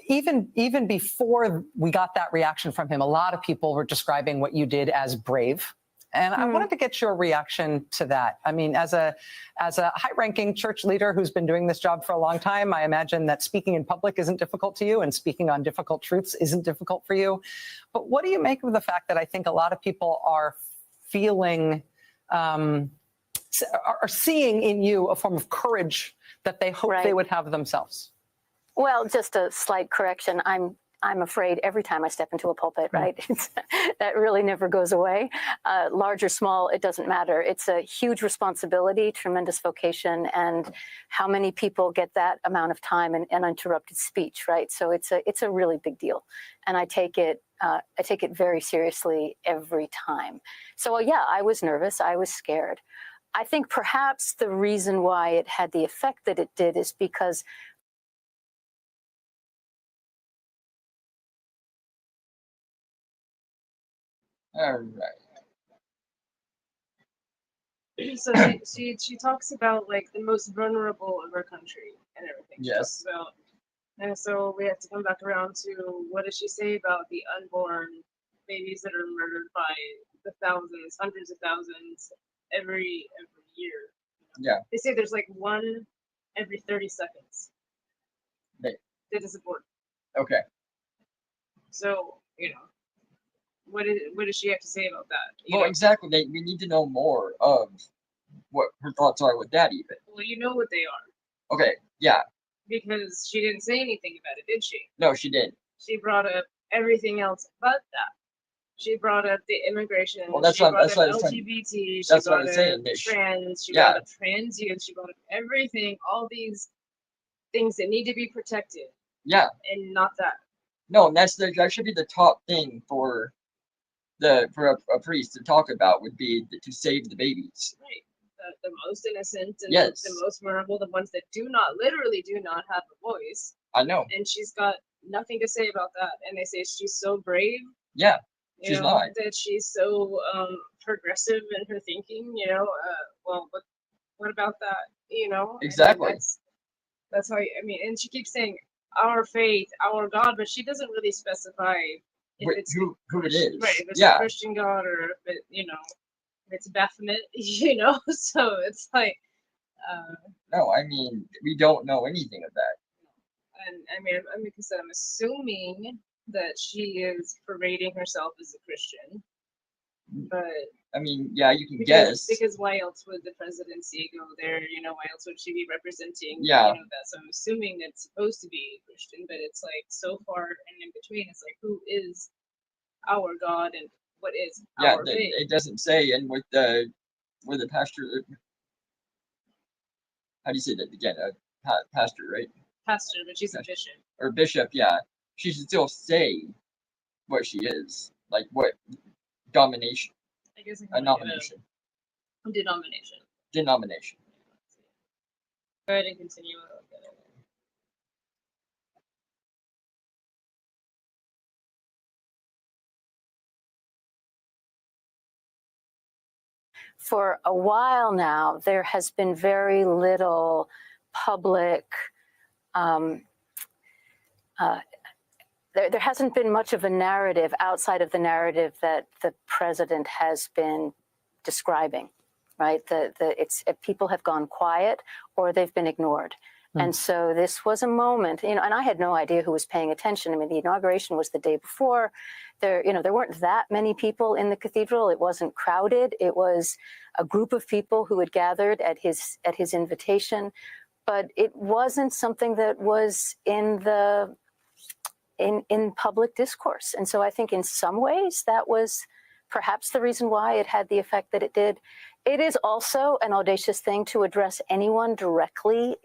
Even before we got that reaction from him, a lot of people were describing what you did as brave. And I wanted to get your reaction to that. I mean, as a high-ranking church leader who's been doing this job for a long time, I imagine that speaking in public isn't difficult to you and speaking on difficult truths isn't difficult for you. But what do you make of the fact that I think a lot of people are feeling, are seeing in you a form of courage that they hope they would have themselves? Well, just a slight correction. I'm afraid every time I step into a pulpit, right? That really never goes away. Large or small, it doesn't matter. It's a huge responsibility, tremendous vocation, and how many people get that amount of time and uninterrupted speech, right? So it's a really big deal, and I take it very seriously every time. So yeah, I was nervous. I was scared. I think perhaps the reason why it had the effect that it did is because All right. So she talks about like the most vulnerable of our country and everything. She Yes. talks about, and so we have to come back around to what does she say about the unborn babies that are murdered by the thousands, hundreds of thousands every year. Yeah. They say there's like one every 30 seconds that is aborted. Okay. So, what does she have to say about that? Well, exactly. We need to know more of what her thoughts are with that, even. Well, you know what they are. Okay. Yeah. Because she didn't say anything about it, did she? No, she didn't. She brought up everything else but that. She brought up the immigration. Well, that's she what brought I up was saying. LGBT. That's she what I brought was up saying. Trans. She brought up trans youth. She brought up everything. All these things that need to be protected. Yeah. And not that. No, and that should be the top thing for a priest to talk about would be to save the babies. Right. The most innocent and Yes. the most vulnerable, the ones that literally do not have a voice. I know. And she's got nothing to say about that. And they say she's so brave. Yeah, she's not. That she's so progressive in her thinking. Well, what about that? Exactly. That's how and she keeps saying our faith, our God, but she doesn't really specify if it's who it is. Right, if it's a Christian God or if it, if it's Baphomet, so it's like no, we don't know anything of that. And because I'm assuming that she is parading herself as a Christian, but yeah, you can guess. Because why else would the presidency go there? Why else would she be representing? Yeah. That. So I'm assuming it's supposed to be Christian, but it's like so far and in between. It's like who is our God and what is our faith? It doesn't say. And with the pastor, how do you say that again? Pastor, right? Pastor, but she's a bishop. Or bishop, yeah. She should still say what she is, like what domination. I guess a nomination. Denomination. Denomination. Go ahead and continue. For a while now, there has been very little public, there hasn't been much of a narrative outside of the narrative that the president has been describing, right? People have gone quiet or they've been ignored. And so this was a moment, and I had no idea who was paying attention. The inauguration was the day before. There weren't that many people in the cathedral. It wasn't crowded. It was a group of people who had gathered at his invitation, but it wasn't something that was in public discourse. And so I think in some ways that was perhaps the reason why it had the effect that it did. It is also an audacious thing to address anyone directly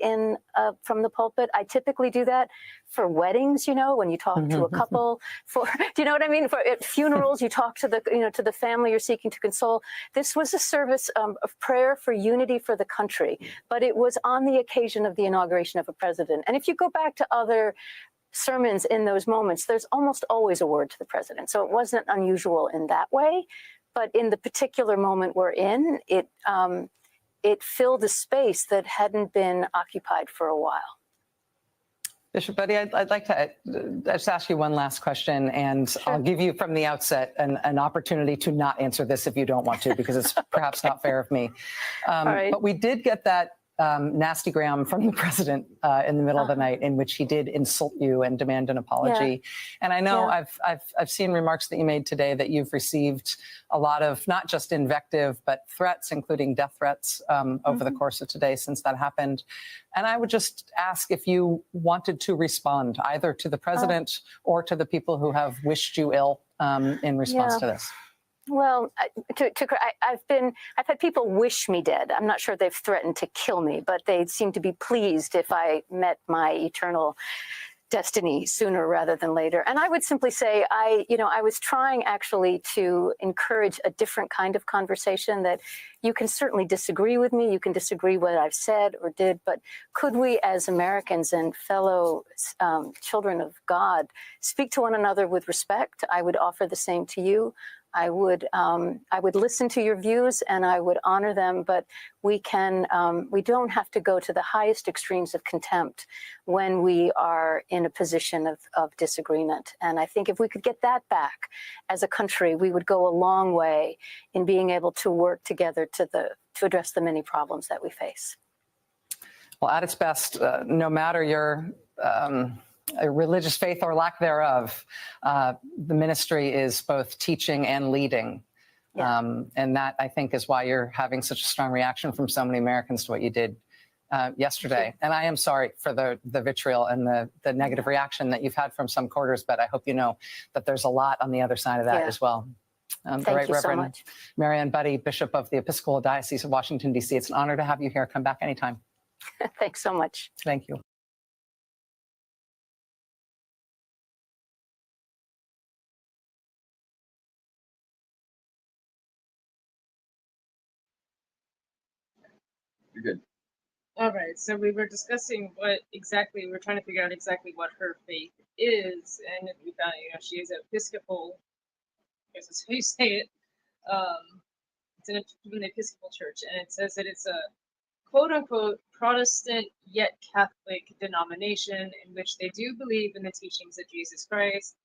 from the pulpit. I typically do that for weddings, when you talk to a couple. Do you know what I mean? For funerals, you talk to the family you're seeking to console. This was a service of prayer for unity for the country, but it was on the occasion of the inauguration of a president. And if you go back to other sermons in those moments, there's almost always a word to the president. So it wasn't unusual in that way. But in the particular moment we're in, it it filled a space that hadn't been occupied for a while. Bishop Buddy, I'd like to just ask you one last question, and Sure. I'll give you from the outset an opportunity to not answer this if you don't want to, because it's perhaps not fair of me. right. But we did get that nasty gram from the president in the middle of the night, in which he did insult you and demand an apology. And I know I've seen remarks that you made today that you've received a lot of not just invective, but threats, including death threats over the course of today since that happened. And I would just ask if you wanted to respond either to the president or to the people who have wished you ill in response to this. Well, I've had people wish me dead. I'm not sure they've threatened to kill me, but they seem to be pleased if I met my eternal destiny sooner rather than later. And I would simply say, I was trying actually to encourage a different kind of conversation, that you can certainly disagree with me, you can disagree what I've said or did, but could we as Americans and fellow children of God speak to one another with respect? I would offer the same to you. I would listen to your views and I would honor them, but we don't have to go to the highest extremes of contempt when we are in a position of disagreement. And I think if we could get that back as a country, we would go a long way in being able to work together to address the many problems that we face. Well, at its best, no matter your a religious faith or lack thereof, the ministry is both teaching and leading. And that, I think, is why you're having such a strong reaction from so many Americans to what you did yesterday. And I am sorry for the vitriol and the negative reaction that you've had from some quarters, but I hope you know that there's a lot on the other side of that as well. Thank Right, you Reverend so much. Marianne Buddy, Bishop of the Episcopal Diocese of Washington, D.C. It's an honor to have you here. Come back anytime. Thanks so much. Thank you. You're good. All right, so we were discussing we were trying to figure out exactly what her faith is, and we found, she is Episcopal, I guess that's how you say it. It's an Episcopal church, and it says that it's a quote-unquote Protestant yet Catholic denomination in which they do believe in the teachings of Jesus Christ.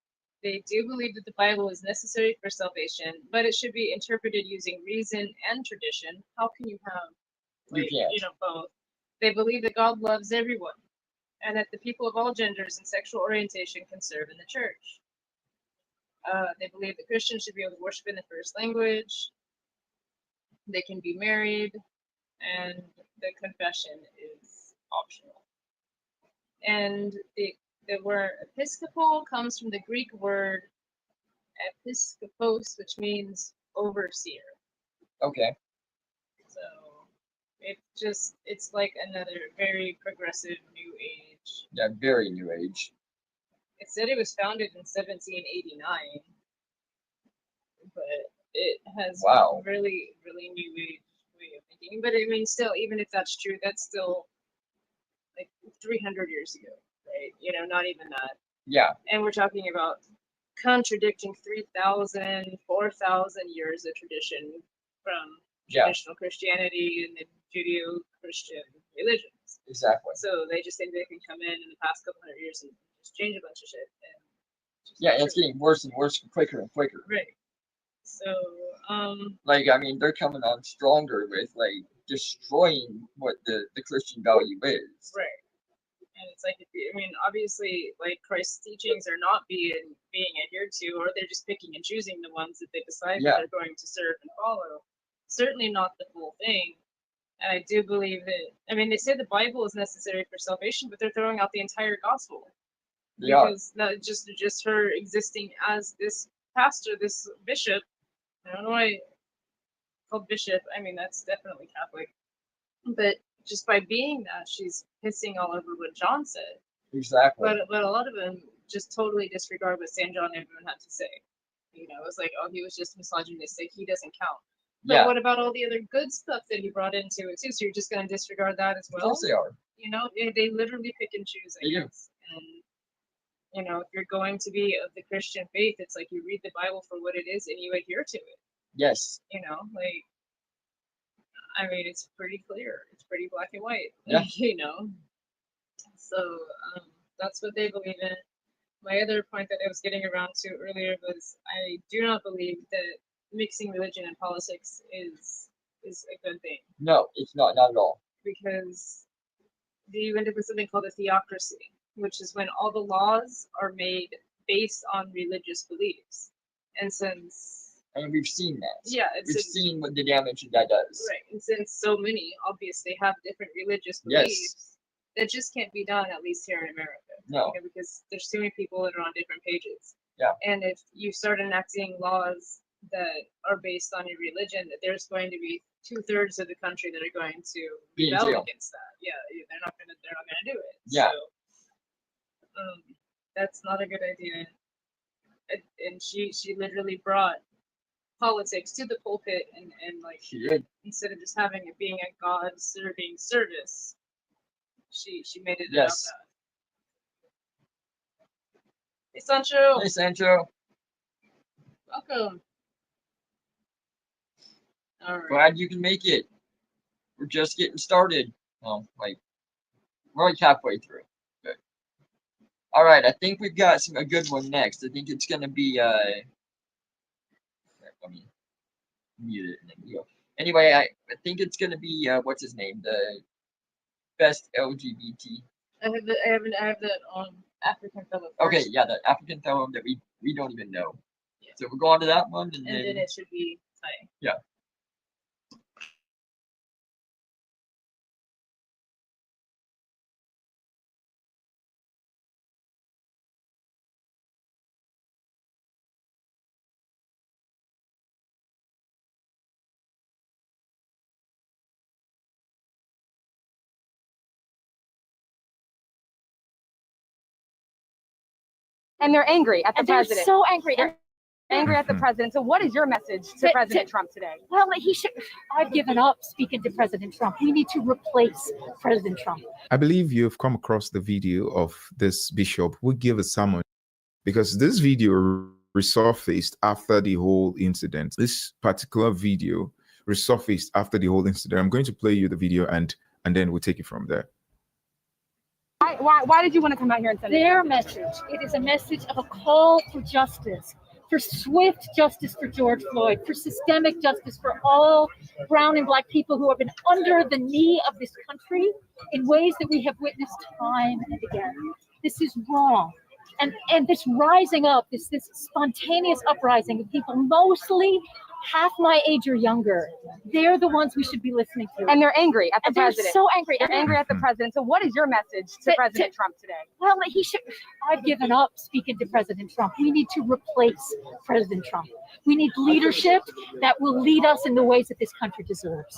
They do believe that the Bible is necessary for salvation, but it should be interpreted using reason and tradition. How can you have both? They believe that God loves everyone, and that the people of all genders and sexual orientation can serve in the church. They believe that Christians should be able to worship in the first language. They can be married, and the confession is optional. And the word Episcopal comes from the Greek word episkopos, which means overseer. Okay. So it's like another very progressive new age. Yeah, very new age. It said it was founded in 1789, but it has really, really new age way of thinking. But I mean, still, even if that's true, that's still like 300 years ago, right? Not even that. Yeah. And we're talking about contradicting 3,000, 4,000 years of tradition from traditional Christianity and the Judeo-Christian religions. Exactly. So they just think they can come in the past couple hundred years and just change a bunch of shit. And it's getting worse and worse, quicker and quicker. Right. So, they're coming on stronger with destroying what the Christian value is. Right. And it's obviously, Christ's teachings are not being adhered to, or they're just picking and choosing the ones that they decide that they're going to serve and follow. Certainly not the full thing. And I do believe that, they say the Bible is necessary for salvation, but they're throwing out the entire gospel. Because not just her existing as this pastor, this bishop. I don't know why it's called bishop. That's definitely Catholic. But just by being that, she's pissing all over what John said. Exactly. But a lot of them just totally disregard what St. John everyone had to say. It's like, oh, he was just misogynistic. He doesn't count. But what about all the other good stuff that he brought into it too? So you're just going to disregard that as well? Of course they are. They literally pick and choose, I guess. And if you're going to be of the Christian faith, it's like you read the Bible for what it is and you adhere to it. Yes. I mean, it's pretty clear. It's pretty black and white. Yeah. You know. So that's what they believe in. My other point that I was getting around to earlier was I do not believe that mixing religion and politics is a good thing, No, it's not at all. because you end up with something called a theocracy, which is when all the laws are made based on religious beliefs. And since And we've seen that. yeah, We've seen what the damage that does. right, and since so many obviously have different religious Yes. beliefs, that just can't be done, at least here in America. No. You know, because there's too many people that are on different pages. Yeah. And if you start enacting laws that are based on your religion, that there's going to be 2/3 of the country that are going to Be in rebel jail. against that. Yeah, they're not gonna do it. Yeah. So, that's not a good idea. And she literally brought politics to the pulpit, and like, She did. instead of just having it being a God serving service, she made it Yes. about that. Hey Sancho, Hey, Sancho. welcome. All right. Glad you can make it. We're just getting started. Well, like, we're like halfway through. Good. All right, I think we've got a good one next. I think it's gonna be let me mute it and then go. Anyway, I think it's gonna be what's his name? The best LGBT. I have that African fellow first. Okay, yeah, the African fellow that we don't even know. Yeah. So we'll go on to that one, and And then then it should be Thai. yeah. And they're angry at the And they're president. so angry. They're angry at the president. So what is your message to President Trump today? Well, he should. I've given up speaking to President Trump. We need to replace President Trump. I believe you've come across the video of this bishop who gave a sermon, because this video resurfaced after the whole incident. This particular video resurfaced after the whole incident. I'm going to play you the video, and then we'll take it from there. Why did you want to come out here and send Their message. It is a message of a call for justice, for swift justice for George Floyd, for systemic justice for all brown and black people who have been under the knee of this country in ways that we have witnessed time and again. This is wrong. And this rising up, this spontaneous uprising of people, mostly half my age or younger, they're the ones we should be listening to. And they're angry at the And they're president. so angry. They're angry at the president. So what is your message to President Trump today? Well, he should. I've given up speaking to President Trump. We need to replace President Trump. We need leadership that will lead us in the ways that this country deserves.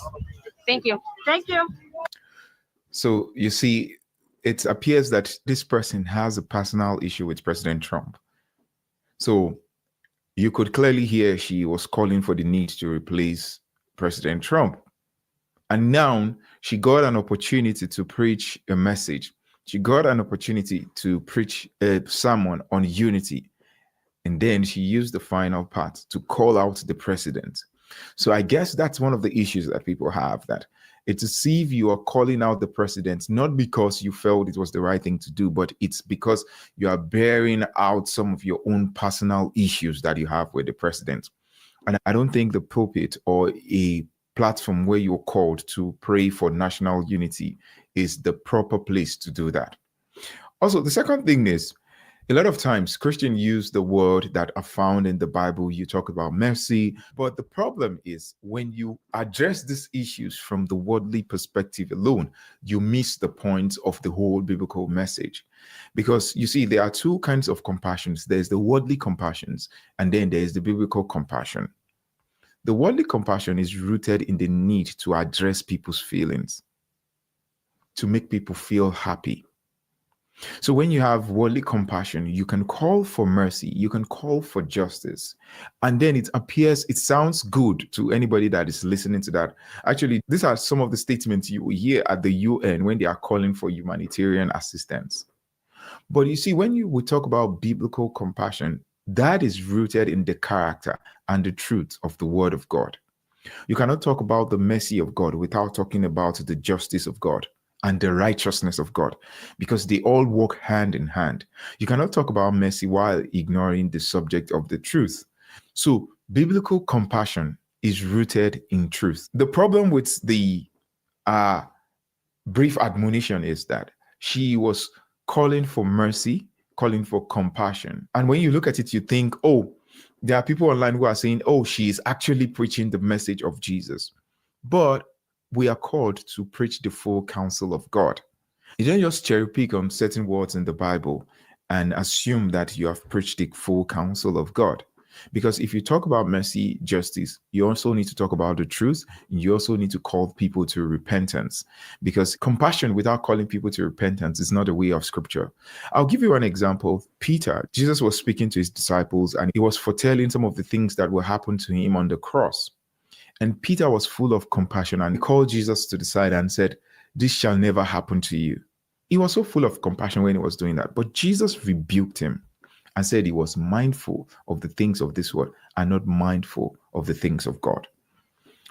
Thank you. Thank you. So you see, it appears that this person has a personal issue with President Trump. So you could clearly hear she was calling for the need to replace President Trump. And now she got an opportunity to preach a message. She got an opportunity to preach a sermon on unity. And then she used the final part to call out the president. So I guess that's one of the issues that people have, that it's as if you are calling out the president, not because you felt it was the right thing to do, but it's because you are bearing out some of your own personal issues that you have with the president. And I don't think the pulpit or a platform where you're called to pray for national unity is the proper place to do that. Also, the second thing is, a lot of times Christians use the word that are found in the Bible. You talk about mercy, but the problem is when you address these issues from the worldly perspective alone, you miss the point of the whole biblical message. Because you see, there are two kinds of compassions. There's the worldly compassions, and then there's the biblical compassion. The worldly compassion is rooted in the need to address people's feelings, to make people feel happy. So when you have worldly compassion, you can call for mercy, you can call for justice, and then it sounds good to anybody that is listening to that. Actually, these are some of the statements you will hear at the UN when they are calling for humanitarian assistance. But you see, when we talk about biblical compassion, that is rooted in the character and the truth of the Word of God. You cannot talk about the mercy of God without talking about the justice of God and the righteousness of God, because they all work hand in hand. You cannot talk about mercy while ignoring the subject of the truth. So biblical compassion is rooted in truth. The problem with the brief admonition is that she was calling for mercy, calling for compassion. And when you look at it, you think, oh, there are people online who are saying, oh, she is actually preaching the message of Jesus. But we are called to preach the full counsel of God. You don't just cherry pick on certain words in the Bible and assume that you have preached the full counsel of God. Because if you talk about mercy, justice, you also need to talk about the truth. And you also need to call people to repentance. Because compassion without calling people to repentance is not a way of scripture. I'll give you an example. Peter, Jesus was speaking to his disciples and he was foretelling some of the things that will happen to him on the cross. And Peter was full of compassion and he called Jesus to the side and said, "This shall never happen to you." He was so full of compassion when he was doing that. But Jesus rebuked him and said he was mindful of the things of this world and not mindful of the things of God.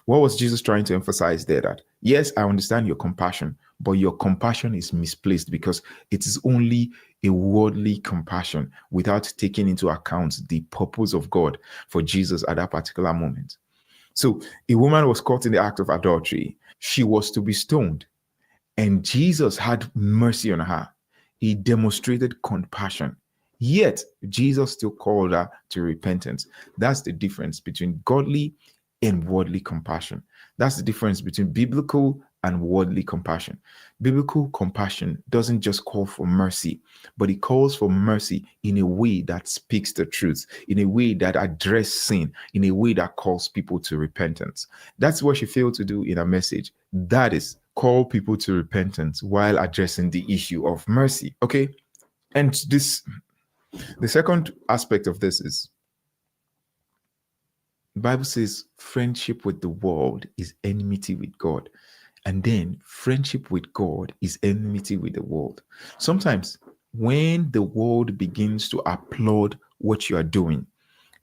What was Jesus trying to emphasize there? That, yes, I understand your compassion, but your compassion is misplaced because it is only a worldly compassion without taking into account the purpose of God for Jesus at that particular moment. So a woman was caught in the act of adultery. She was to be stoned. And Jesus had mercy on her. He demonstrated compassion. Yet, Jesus still called her to repentance. That's the difference between godly and worldly compassion. That's the difference between biblical and worldly compassion. Biblical compassion doesn't just call for mercy, but it calls for mercy in a way that speaks the truth, in a way that addresses sin, in a way that calls people to repentance. That's what she failed to do in her message. That is, call people to repentance while addressing the issue of mercy. Okay? And the second aspect of this is, the Bible says friendship with the world is enmity with God. And then friendship with God is enmity with the world. Sometimes when the world begins to applaud what you are doing,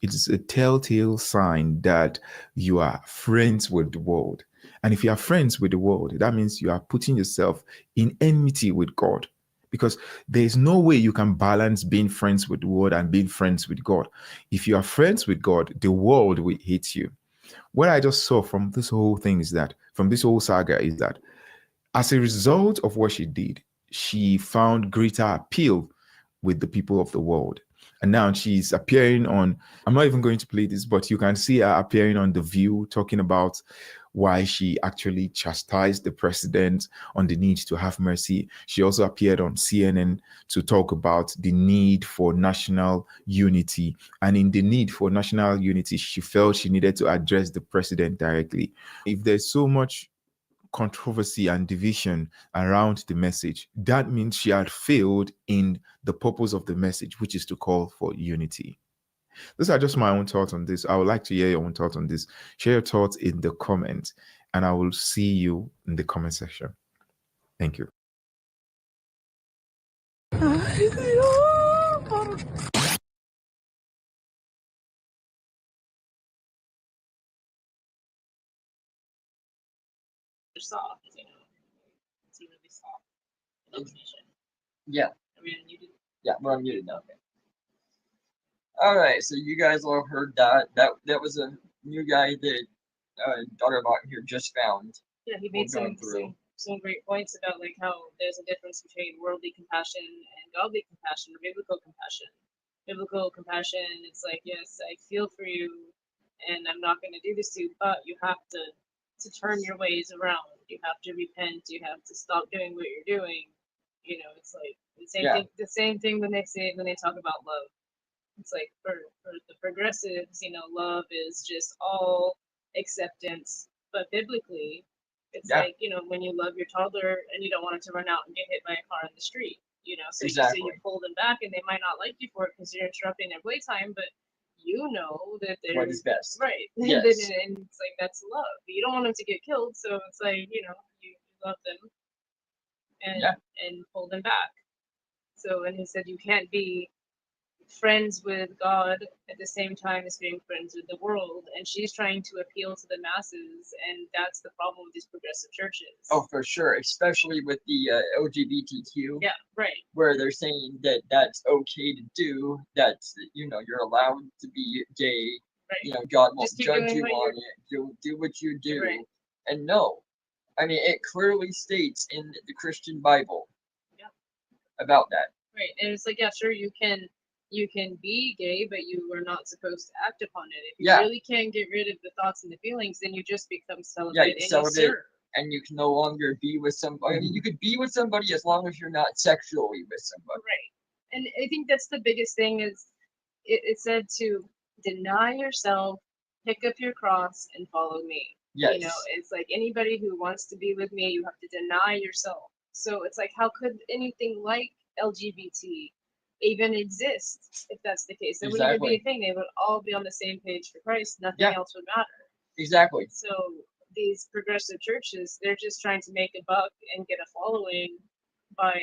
it is a telltale sign that you are friends with the world. And if you are friends with the world, that means you are putting yourself in enmity with God. Because there is no way you can balance being friends with the world and being friends with God. If you are friends with God, the world will hate you. What I just saw from this whole thing is that, from this whole saga, is that as a result of what she did, she found greater appeal with the people of the world. And now she's appearing on, I'm not even going to play this, but you can see her appearing on The View, talking about why she actually chastised the president on the need to have mercy. She also appeared on CNN to talk about the need for national unity. And in the need for national unity, she felt she needed to address the president directly. If there's so much controversy and division around the message, that means she had failed in the purpose of the message, which is to call for unity. These are just my own thoughts on this. I would like to hear your own thoughts on this. Share your thoughts in the comments, and I will see you in the comment section. Thank you. Soft, you know. It's really soft. Yeah. I mean, you did. Yeah, but I'm muted now. Okay. All right, so you guys all heard that. That was a new guy that daughter about here just found. Yeah, he made some great points about like how there's a difference between worldly compassion and godly compassion or biblical compassion. Biblical compassion, it's like, yes, I feel for you and I'm not going to do this to you, but you have to turn your ways around. You have to repent. You have to stop doing what you're doing. You know, it's like the same thing when they talk about love. It's like for the progressives, you know, love is just all acceptance. But biblically, it's like, you know, when you love your toddler and you don't want it to run out and get hit by a car in the street, you know, so you pull them back and they might not like you for it because you're interrupting their playtime, but you know that they're what is best. Right. Yes. And it's like, that's love. But you don't want them to get killed, so it's like, you know, you love them and pull them back. So, and he said you can't be friends with God at the same time as being friends with the world, and she's trying to appeal to the masses, and that's the problem with these progressive churches. Oh, for sure, especially with the LGBTQ. Yeah, right. Where they're saying that that's okay to do. That's, you know, you're allowed to be gay. Right. You know, God won't Just keep judge doing you what on it. Do what you do. Right. And no, I mean, it clearly states in the Christian Bible about that. Right, and it's like, yeah, sure, you can be gay, but you are not supposed to act upon it. If you really can't get rid of the thoughts and the feelings, then you just become celibate and celibate, you serve. and you can no longer be with somebody. I mean, you could be with somebody as long as you're not sexually with somebody. Right, and I think that's the biggest thing is it said to deny yourself, pick up your cross, and follow me. Yes. You know, it's like anybody who wants to be with me, you have to deny yourself. So it's like, how could anything like LGBT even exist if that's the case? It wouldn't even be a thing. They would all be on the same page for Christ. Nothing else would matter. Exactly. So these progressive churches, they're just trying to make a buck and get a following by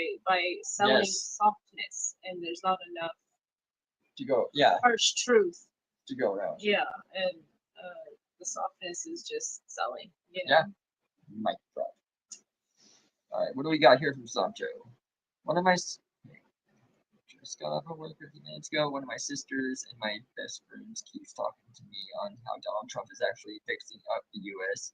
selling softness, and there's not enough to go. Harsh truth to go around. Yeah, and the softness is just selling. You know? Yeah. Mic drop. All right, what do we got here from Sancho? One of my just got off of work 50 minutes ago. One of my sisters and my best friends keeps talking to me on how Donald Trump is actually fixing up the U.S.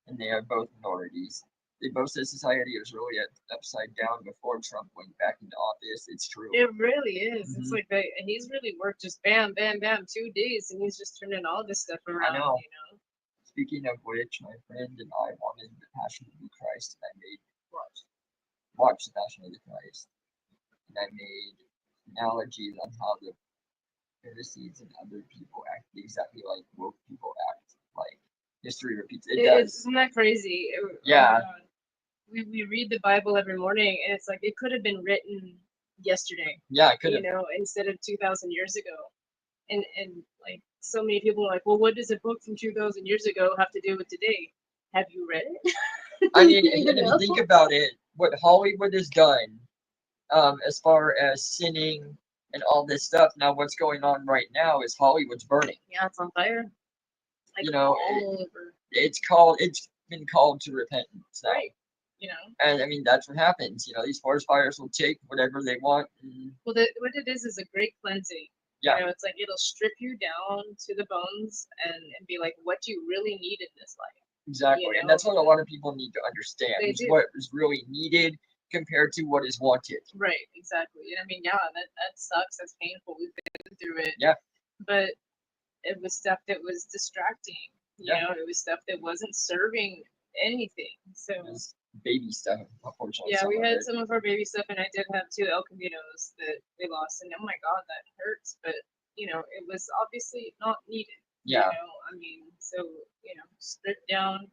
and they are both minorities. They both said society was really upside down before Trump went back into office. It's true. It really is. It's like he's really worked just bam, bam, bam, 2 days, and he's just turning all this stuff around. I know. You know. Speaking of which, my friend and I wanted the Passion of the Christ, and I made watch the Passion of the Christ, and I made analogies on how the Pharisees and other people act exactly like woke people act. Like history repeats. It does. Isn't that crazy? Yeah. We read the Bible every morning, and it's like it could have been written yesterday. Yeah, it could have. You know, instead of 2,000 years ago. And like so many people are like, well, what does a book from 2,000 years ago have to do with today? Have you read it? I mean, if you think about it, what Hollywood has done, as far as sinning and all this stuff. Now, what's going on right now is Hollywood's burning. Yeah, it's on fire. Like, you know, all over. It's been called to repentance. Now. Right. You know. And I mean, that's what happens. You know, these forest fires will take whatever they want. Well, what it is a great cleansing. Yeah. You know, it's like it'll strip you down to the bones and be like, what do you really need in this life? Exactly. You know? And that's what a lot of people need to understand. Is what is really needed compared to what is wanted. Right, exactly. And I mean, yeah, that sucks. That's painful. We've been through it. Yeah. But it was stuff that was distracting. You know, it was stuff that wasn't serving anything. So it was baby stuff, unfortunately. Yeah, we had some of our baby stuff, and I did have 2 El Caminos that we lost, and oh my god, that hurts. But you know, it was obviously not needed. Yeah. You know, I mean, so you know, strip down,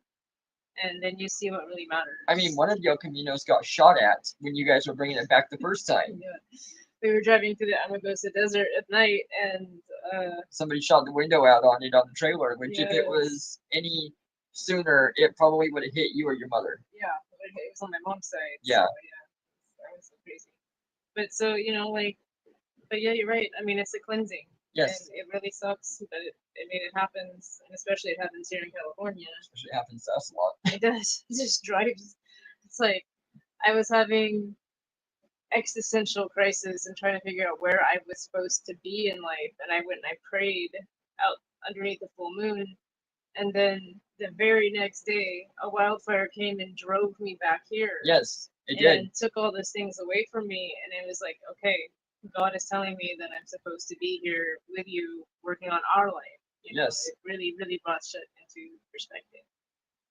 and then you see what really matters. I mean, one of the El Caminos got shot at when you guys were bringing it back the first time. Yeah. We were driving through the Amagosa Desert at night, and somebody shot the window out on it on the trailer. Which, if it was any sooner, it probably would have hit you or your mother. Yeah, it was on my mom's side. Yeah. So, that was so crazy. But so you know, like, but yeah, you're right. I mean, it's a cleansing. Yes. And it really sucks, but I mean, it happens, and especially it happens here in California. Especially it happens to us a lot. It does. It just drives. It's like I was having existential crisis and trying to figure out where I was supposed to be in life, and I went and I prayed out underneath the full moon, and then the very next day, a wildfire came and drove me back here. Yes, it did. And took all those things away from me, and it was like, okay, God is telling me that I'm supposed to be here with you, working on our life. You know, it really, really brought shit into perspective.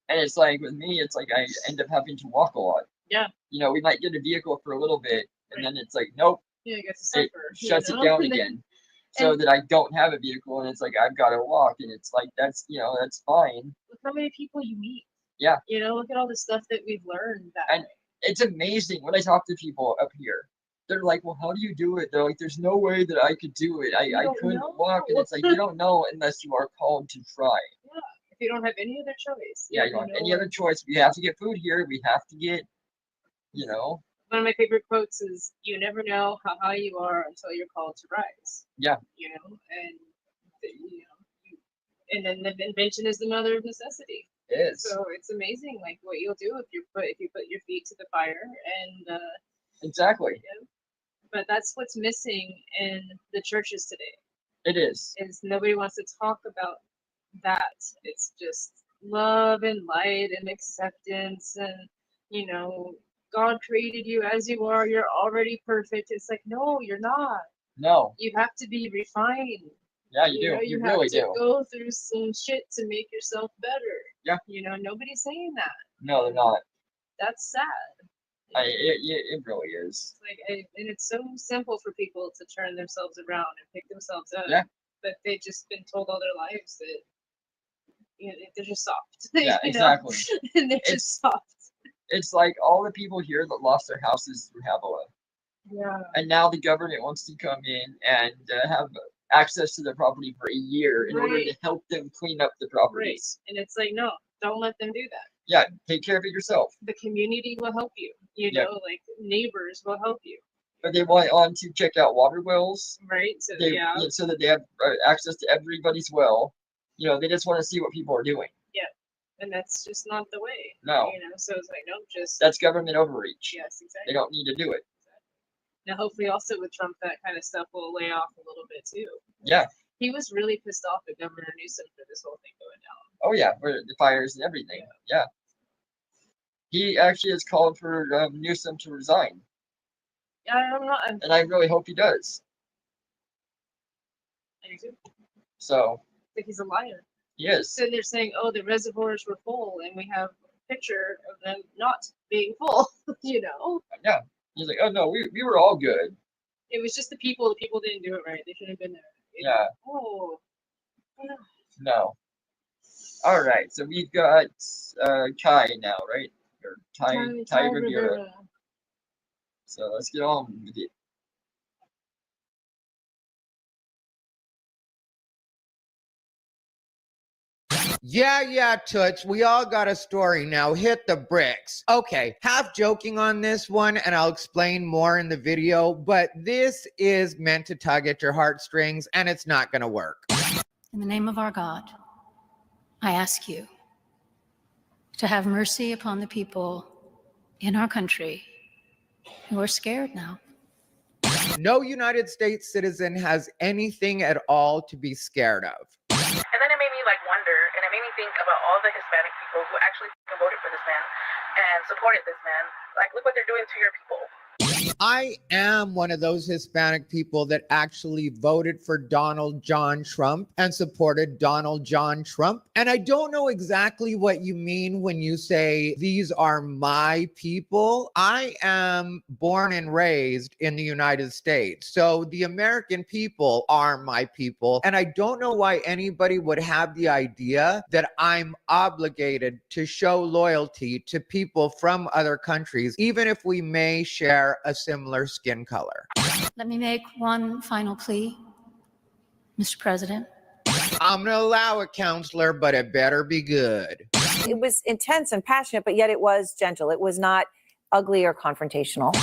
And it's like with me, it's like I end up having to walk a lot. Yeah. You know, we might get a vehicle for a little bit, and then it's like, nope. Yeah, you get to suffer. It shuts it down again. So that I don't have a vehicle, and it's like I've got to walk, and it's like that's fine. Look how many people you meet. Yeah. You know, look at all the stuff that we've learned that way. It's amazing when I talk to people up here. They're like, well, how do you do it? They're like, there's no way that I could do it. I couldn't walk. And it's like, you don't know unless you are called to try. Yeah. If you don't have any other choice. Yeah, you don't have any other choice. We have to get food here. We have to get, you know. one of my favorite quotes is, "You never know how high you are until you're called to rise." Yeah. You know, and and then the invention is the mother of necessity. It is. So it's amazing, like what you'll do if you put your feet to the fire, and Exactly. yeah. But that's what's missing in the churches today. It is. Is nobody wants to talk about that. It's just love and light and acceptance, and God created you as you are. You're already perfect. It's like, no, you're not. No. You have to be refined. Yeah, you do. You really have to do. go through some shit to make yourself better. Yeah. Nobody's saying that. No, they're not. That's sad. It really is. And it's so simple for people to turn themselves around and pick themselves up. Yeah. But they've just been told all their lives that they're just soft. Yeah, exactly. And they're just soft. It's like all the people here that lost their houses through Havilah. Yeah. And now the government wants to come in and have access to their property for a year in order to help them clean up the properties. Right. And it's like, no, don't let them do that. Yeah, take care of it yourself. The community will help you. Like neighbors will help you. But they want on to check out water wells. Right. So so that they have access to everybody's well. They just want to see what people are doing. Yeah. And that's just not the way. No. So it's like, no, just. That's government overreach. Yes, exactly. They don't need to do it. Now, hopefully, also with Trump, that kind of stuff will lay off a little bit too. Yeah. He was really pissed off at Governor Newsom for this whole thing going down. Oh yeah, for the fires and everything. Yeah. He actually has called for Newsom to resign. Yeah, I'm not. And I really hope he does. I do too. So. I think he's a liar. He is. So they're saying, oh, the reservoirs were full, and we have a picture of them not being full. Yeah. He's like, oh no, we were all good. It was just the people. The people didn't do it right. They shouldn't have been there. Yeah. Oh. No. All right. So we've got Kai now, right? Or Ty Rivera. So let's get on with it. Yeah, Toots, we all got a story now. Hit the bricks. Okay, half joking on this one, and I'll explain more in the video, but this is meant to tug at your heartstrings, and it's not going to work. In the name of our God, I ask you to have mercy upon the people in our country who are scared now. No United States citizen has anything at all to be scared of. And then it made me wonder, and it made me think about all the Hispanic people who actually voted for this man and supported this man. Look what they're doing to your people. I am one of those Hispanic people that actually voted for Donald John Trump and supported Donald John Trump. And I don't know exactly what you mean when you say these are my people. I am born and raised in the United States. So the American people are my people. And I don't know why anybody would have the idea that I'm obligated to show loyalty to people from other countries, even if we may share a similar skin color. Let me make one final plea, Mr. President. I'm going to allow it, counselor, but it better be good. It was intense and passionate, but yet it was gentle. It was not ugly or confrontational.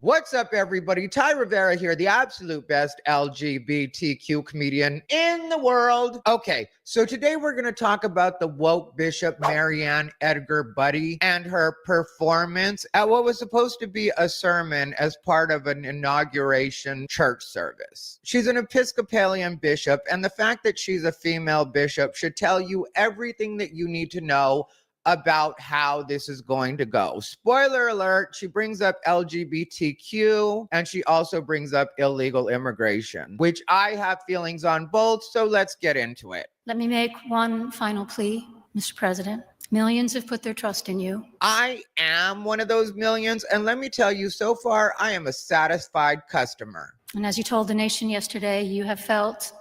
What's up, everybody? Ty Rivera here, the absolute best LGBTQ comedian in the world. Okay, so today we're going to talk about the woke Bishop Marianne Edgar Buddy and her performance at what was supposed to be a sermon as part of an inauguration church service. She's an Episcopalian bishop, and the fact that she's a female bishop should tell you everything that you need to know about how this is going to go. Spoiler alert, she brings up LGBTQ and she also brings up illegal immigration, which I have feelings on both, so let's get into it. Let me make one final plea, Mr. President. Millions have put their trust in you. I am one of those millions, and let me tell you, so far, I am a satisfied customer. And as you told the nation yesterday, you have felt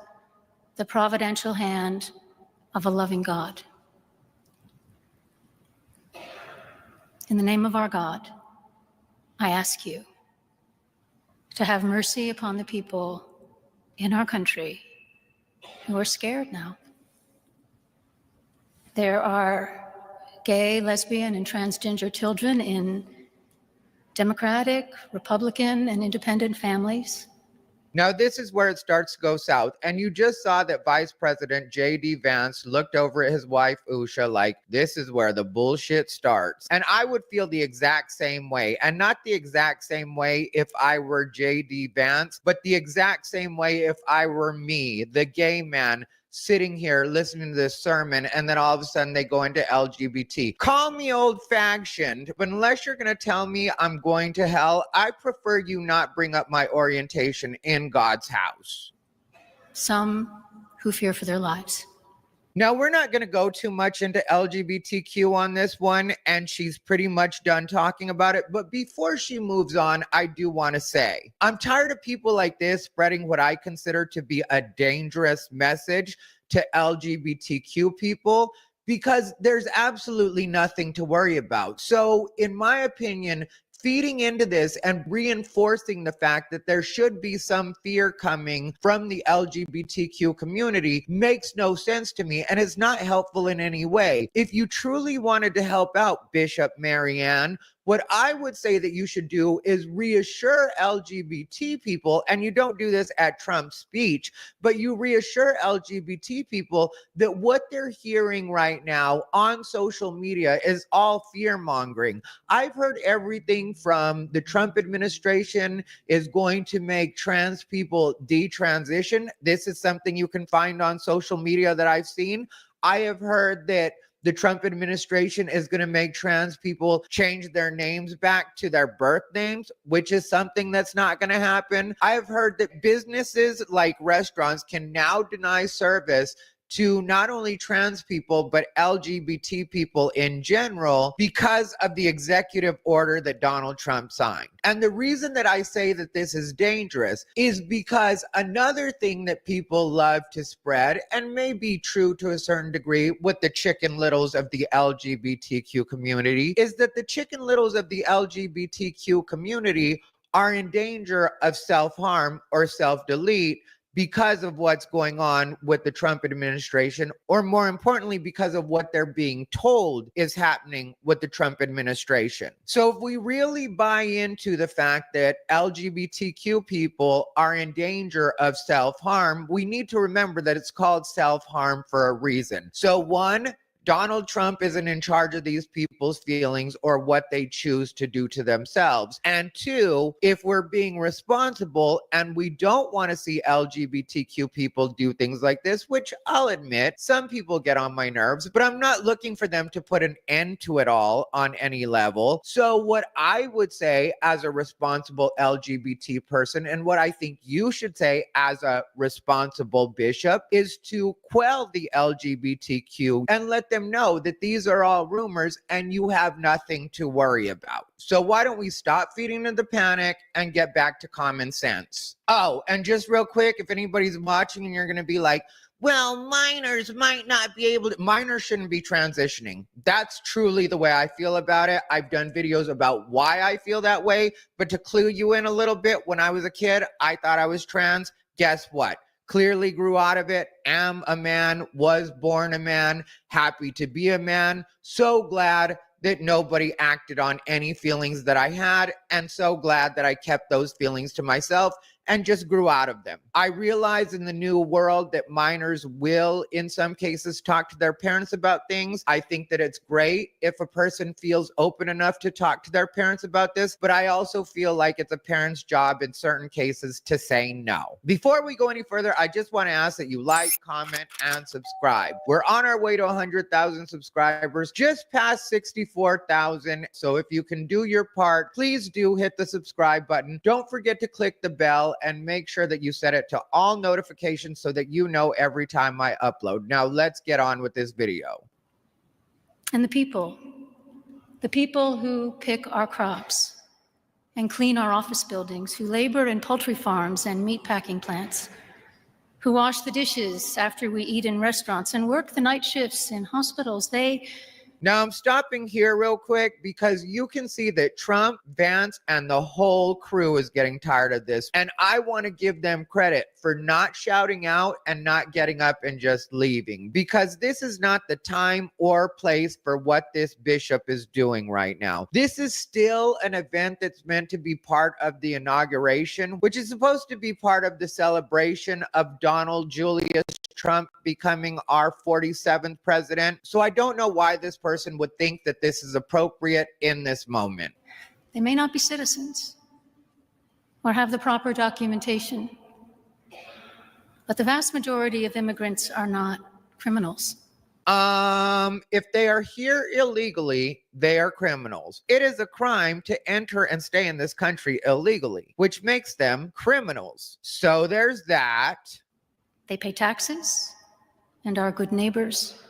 the providential hand of a loving God. In the name of our God, I ask you to have mercy upon the people in our country who are scared now. There are gay, lesbian, and transgender children in Democratic, Republican, and independent families. Now, this is where it starts to go south. And you just saw that Vice President J.D. Vance looked over at his wife, Usha, like, this is where the bullshit starts. And I would feel the exact same way. And not the exact same way if I were J.D. Vance, but the exact same way if I were me, the gay man, sitting here listening to this sermon, and then all of a sudden they go into LGBT. Call me old-fashioned, but unless you're going to tell me I'm going to hell, I prefer you not bring up my orientation in God's house. Some who fear for their lives. Now, we're not going to go too much into LGBTQ on this one, and she's pretty much done talking about it. But before she moves on, I do want to say, I'm tired of people like this spreading what I consider to be a dangerous message to LGBTQ people, because there's absolutely nothing to worry about. So, in my opinion, feeding into this and reinforcing the fact that there should be some fear coming from the LGBTQ community makes no sense to me, and is not helpful in any way. If you truly wanted to help out Bishop Marianne, what I would say that you should do is reassure LGBT people, and you don't do this at Trump's speech, but you reassure LGBT people that what they're hearing right now on social media is all fear-mongering. I've heard everything from the Trump administration is going to make trans people detransition. This is something you can find on social media that I've seen. I have heard that the Trump administration is going to make trans people change their names back to their birth names, which is something that's not going to happen. I have heard that businesses like restaurants can now deny service to not only trans people, but LGBT people in general because of the executive order that Donald Trump signed. And the reason that I say that this is dangerous is because another thing that people love to spread, and may be true to a certain degree with the Chicken Littles of the LGBTQ community, is that the Chicken Littles of the LGBTQ community are in danger of self-harm or self-delete because of what's going on with the Trump administration, or more importantly, because of what they're being told is happening with the Trump administration. So if we really buy into the fact that LGBTQ people are in danger of self-harm, we need to remember that it's called self-harm for a reason. So one, Donald Trump isn't in charge of these people's feelings or what they choose to do to themselves. And two, if we're being responsible and we don't want to see LGBTQ people do things like this, which I'll admit, some people get on my nerves, but I'm not looking for them to put an end to it all on any level. So what I would say as a responsible LGBT person, and what I think you should say as a responsible bishop, is to quell the LGBTQ and let them know that these are all rumors and you have nothing to worry about. So why don't we stop feeding into the panic and get back to common sense? Oh, and just real quick, if anybody's watching and you're going to be like, well, minors might not be able to, minors shouldn't be transitioning. That's truly the way I feel about it. I've done videos about why I feel that way, but to clue you in a little bit, when I was a kid, I thought I was trans. Guess what? Clearly grew out of it, am a man, was born a man, happy to be a man. So glad that nobody acted on any feelings that I had, and so glad that I kept those feelings to myself and just grew out of them. I realize in the new world that minors will, in some cases, talk to their parents about things. I think that it's great if a person feels open enough to talk to their parents about this, but I also feel like it's a parent's job in certain cases to say no. Before we go any further, I just want to ask that you like, comment, and subscribe. We're on our way to 100,000 subscribers, just past 64,000. So if you can do your part, please do hit the subscribe button. Don't forget to click the bell and make sure that you set it to all notifications so that you know every time I upload. Now let's get on with this video. And the people who pick our crops and clean our office buildings, who labor in poultry farms and meat packing plants, who wash the dishes after we eat in restaurants and work the night shifts in hospitals, they Now, I'm stopping here real quick because you can see that Trump, Vance, and the whole crew is getting tired of this. And I want to give them credit for not shouting out and not getting up and just leaving, because this is not the time or place for what this bishop is doing right now. This is still an event that's meant to be part of the inauguration, which is supposed to be part of the celebration of Donald Julius Trump becoming our 47th president. So I don't know why this person would think that this is appropriate in this moment. They may not be citizens or have the proper documentation, but the vast majority of immigrants are not criminals. If they are here illegally, they are criminals. It is a crime to enter and stay in this country illegally, which makes them criminals. So there's that. They pay taxes and are good neighbors.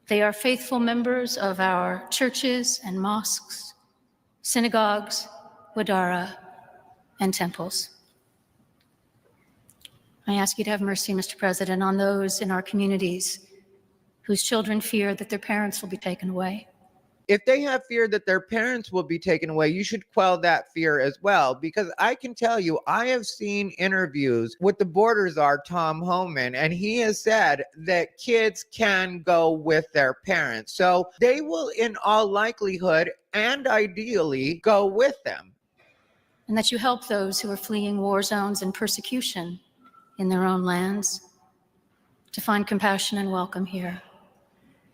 They are faithful members of our churches and mosques, synagogues, wadara, and temples. I ask you to have mercy, Mr. President, on those in our communities whose children fear that their parents will be taken away. If they have fear that their parents will be taken away, you should quell that fear as well, because I can tell you, I have seen interviews with the border czar, Tom Homan, and he has said that kids can go with their parents. So they will, in all likelihood and ideally, go with them. And that you help those who are fleeing war zones and persecution in their own lands to find compassion and welcome here.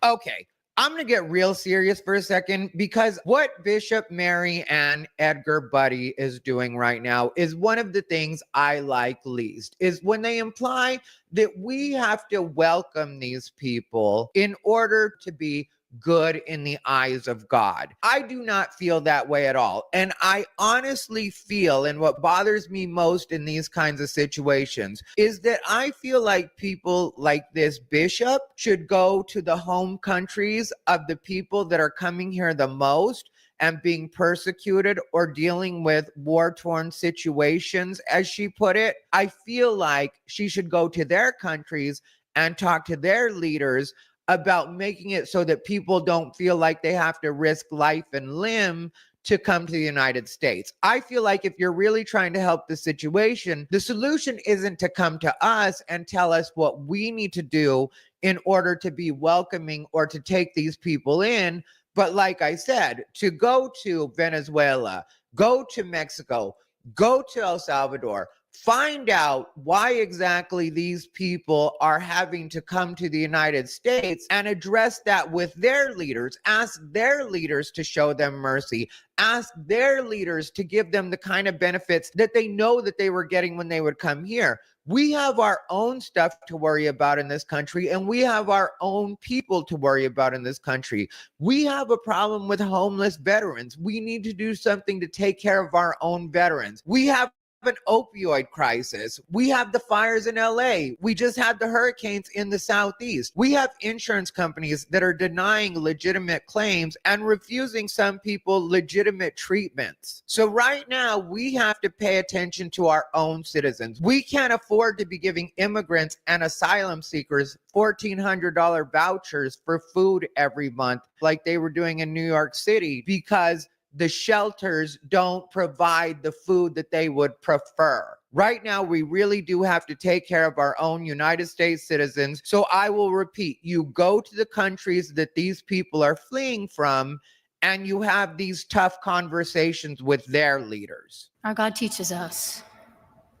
Okay, I'm going to get real serious for a second, because what Bishop Mary Ann Edgar Buddy is doing right now is one of the things I like least, is when they imply that we have to welcome these people in order to be good in the eyes of God. I do not feel that way at all. And I honestly feel, and what bothers me most in these kinds of situations, is that I feel like people like this bishop should go to the home countries of the people that are coming here the most and being persecuted or dealing with war-torn situations, as she put it. I feel like she should go to their countries and talk to their leaders about making it so that people don't feel like they have to risk life and limb to come to the United States. I feel like if you're really trying to help the situation, the solution isn't to come to us and tell us what we need to do in order to be welcoming or to take these people in. But like I said, to go to Venezuela, go to Mexico, go to El Salvador, find out why exactly these people are having to come to the United States and address that with their leaders. Ask their leaders to show them mercy. Ask their leaders to give them the kind of benefits that they know that they were getting when they would come here. We have our own stuff to worry about in this country, and we have our own people to worry about in this country. We have a problem with homeless veterans. We need to do something to take care of our own veterans. We have an opioid crisis. We have the fires in LA. We just had the hurricanes in the Southeast. We have insurance companies that are denying legitimate claims and refusing some people legitimate treatments. So right now, we have to pay attention to our own citizens. We can't afford to be giving immigrants and asylum seekers $1,400 vouchers for food every month like they were doing in New York City, because the shelters don't provide the food that they would prefer. Right now, we really do have to take care of our own United States citizens. So I will repeat, you go to the countries that these people are fleeing from, and you have these tough conversations with their leaders. Our God teaches us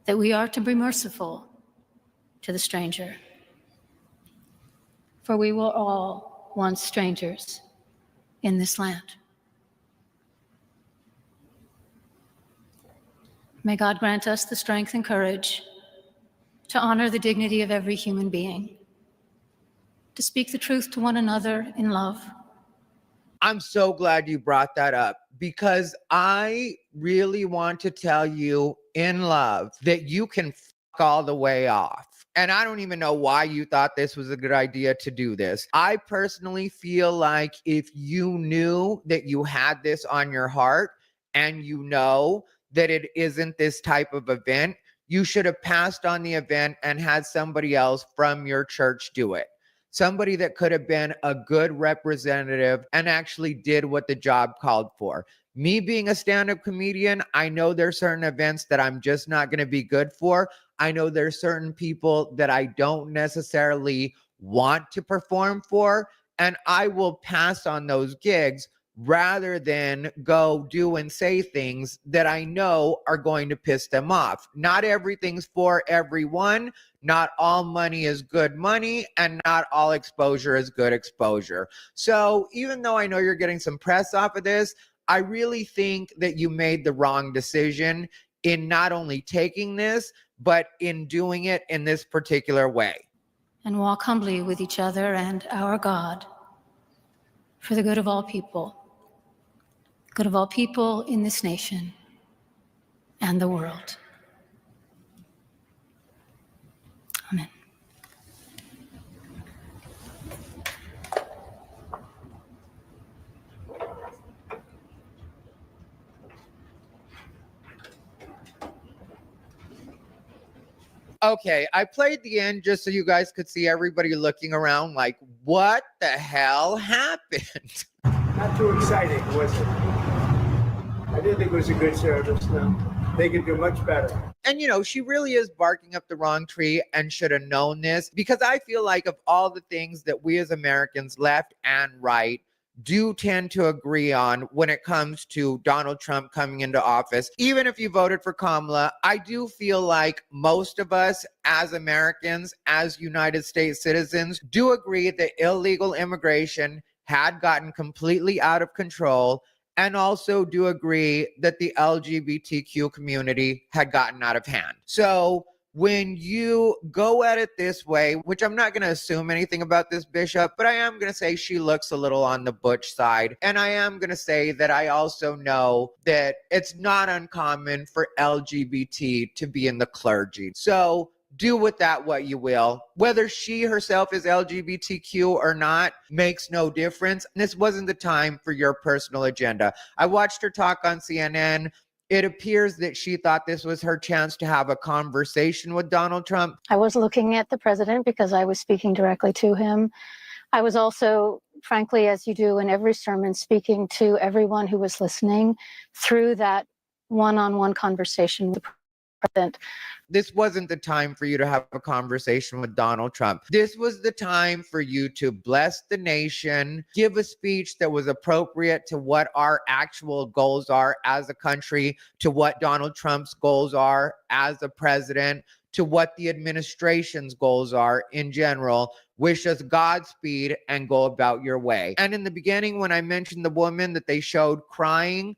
that we are to be merciful to the stranger, for we were all once strangers in this land. May God grant us the strength and courage to honor the dignity of every human being, to speak the truth to one another in love. I'm so glad you brought that up, because I really want to tell you in love that you can fuck all the way off. And I don't even know why you thought this was a good idea to do this. I personally feel like if you knew that you had this on your heart, and you know that it isn't this type of event, you should have passed on the event and had somebody else from your church do it. somebody that could have been a good representative and actually did what the job called for. Me being a stand-up comedian, I know there's certain events that I'm just not going to be good for. I know there's certain people that I don't necessarily want to perform for, and I will pass on those gigs rather than go do and say things that I know are going to piss them off. Not everything's for everyone. Not all money is good money, and not all exposure is good exposure. So even though I know you're getting some press off of this, I really think that you made the wrong decision in not only taking this, but in doing it in this particular way. And walk humbly with each other and our God for the good of all people in this nation and the world. Amen. Okay, I played the end just so you guys could see everybody looking around like, what the hell happened? Not too exciting, was it? I didn't think it was a good service, no. They could do much better. And you know, she really is barking up the wrong tree and should have known this, because I feel like of all the things that we as Americans, left and right, do tend to agree on when it comes to Donald Trump coming into office. Even if you voted for Kamala, I do feel like most of us as Americans, as United States citizens, do agree that illegal immigration had gotten completely out of control, and also do agree that the LGBTQ community had gotten out of hand. So when you go at it this way, which I'm not going to assume anything about this bishop, but I am going to say she looks a little on the butch side. And I am going to say that I also know that it's not uncommon for LGBT to be in the clergy. So do with that what you will. Whether she herself is LGBTQ or not makes no difference. This wasn't the time for your personal agenda. I watched her talk on CNN. It appears that she thought this was her chance to have a conversation with Donald Trump. I was looking at the president because I was speaking directly to him. I was also, frankly, as you do in every sermon, speaking to everyone who was listening through that one-on-one conversation with the president. This wasn't the time for you to have a conversation with Donald Trump. This was the time for you to bless the nation, give a speech that was appropriate to what our actual goals are as a country, to what Donald Trump's goals are as a president, to what the administration's goals are in general. Wish us Godspeed and go about your way. And in the beginning, when I mentioned the woman that they showed crying,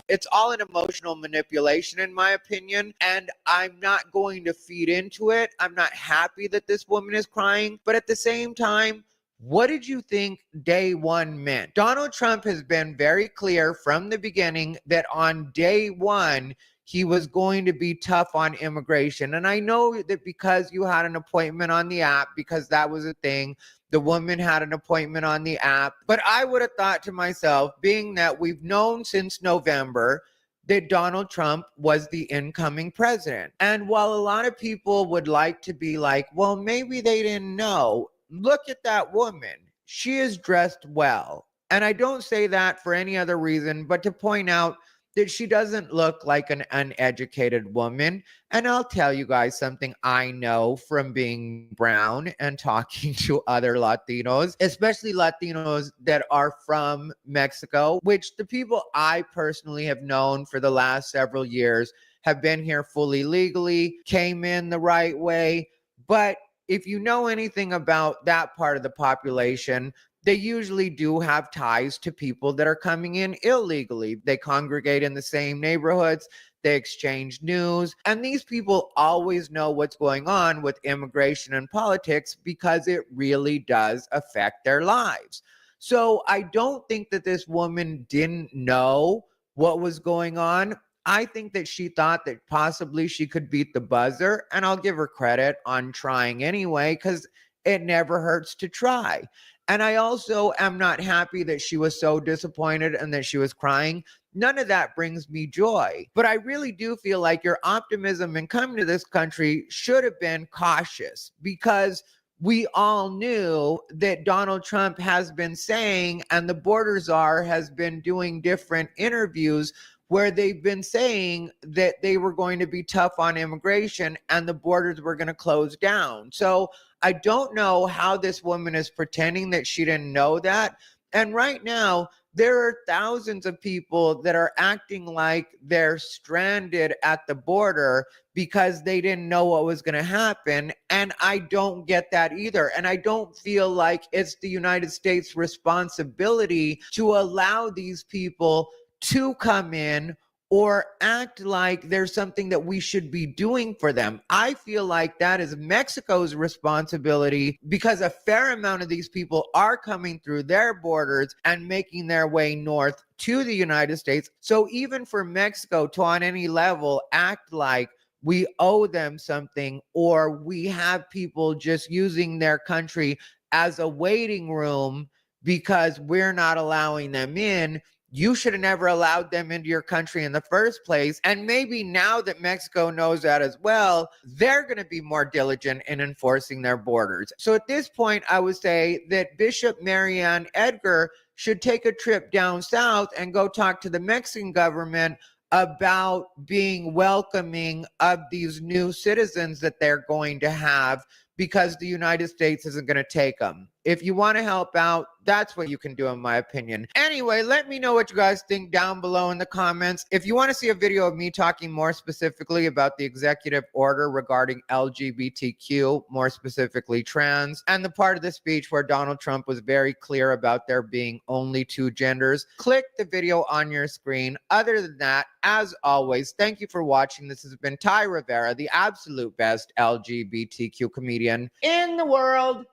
it's all an emotional manipulation, in my opinion, and I'm not going to feed into it. I'm not happy that this woman is crying, but at the same time, what did you think day one meant? Donald Trump has been very clear from the beginning that on day one, he was going to be tough on immigration. And I know that because you had an appointment on the app, because that was a thing, the woman had an appointment on the app. But I would have thought to myself, being that we've known since November that Donald Trump was the incoming president. And while a lot of people would like to be like, well, maybe they didn't know, look at that woman. She is dressed well. And I don't say that for any other reason, but to point out that she doesn't look like an uneducated woman. And I'll tell you guys something I know from being brown and talking to other Latinos, especially Latinos that are from Mexico, which the people I personally have known for the last several years have been here fully legally, came in the right way. But if you know anything about that part of the population, they usually do have ties to people that are coming in illegally. They congregate in the same neighborhoods, they exchange news, and these people always know what's going on with immigration and politics because it really does affect their lives. So I don't think that this woman didn't know what was going on. I think that she thought that possibly she could beat the buzzer, and I'll give her credit on trying anyway, because it never hurts to try. And I also am not happy that she was so disappointed and that she was crying. None of that brings me joy. But I really do feel like your optimism in coming to this country should have been cautious, because we all knew that Donald Trump has been saying, and the border czar has been doing different interviews where they've been saying that they were going to be tough on immigration and the borders were going to close down. So I don't know how this woman is pretending that she didn't know that. And right now, there are thousands of people that are acting like they're stranded at the border because they didn't know what was going to happen. And I don't get that either. And I don't feel like it's the United States' responsibility to allow these people to come in or act like there's something that we should be doing for them. I feel like that is Mexico's responsibility, because a fair amount of these people are coming through their borders and making their way north to the United States. So even for Mexico to on any level act like we owe them something, or we have people just using their country as a waiting room because we're not allowing them in, you should have never allowed them into your country in the first place. And maybe now that Mexico knows that as well, they're going to be more diligent in enforcing their borders. So at this point, I would say that Bishop Marianne Edgar should take a trip down south and go talk to the Mexican government about being welcoming of these new citizens that they're going to have, because the United States isn't going to take them. If you want to help out, that's what you can do, in my opinion. Anyway, let me know what you guys think down below in the comments. If you want to see a video of me talking more specifically about the executive order regarding LGBTQ, more specifically trans, and the part of the speech where Donald Trump was very clear about there being only two genders, click the video on your screen. Other than that, as always, thank you for watching. This has been Ty Rivera, the absolute best LGBTQ comedian in the world.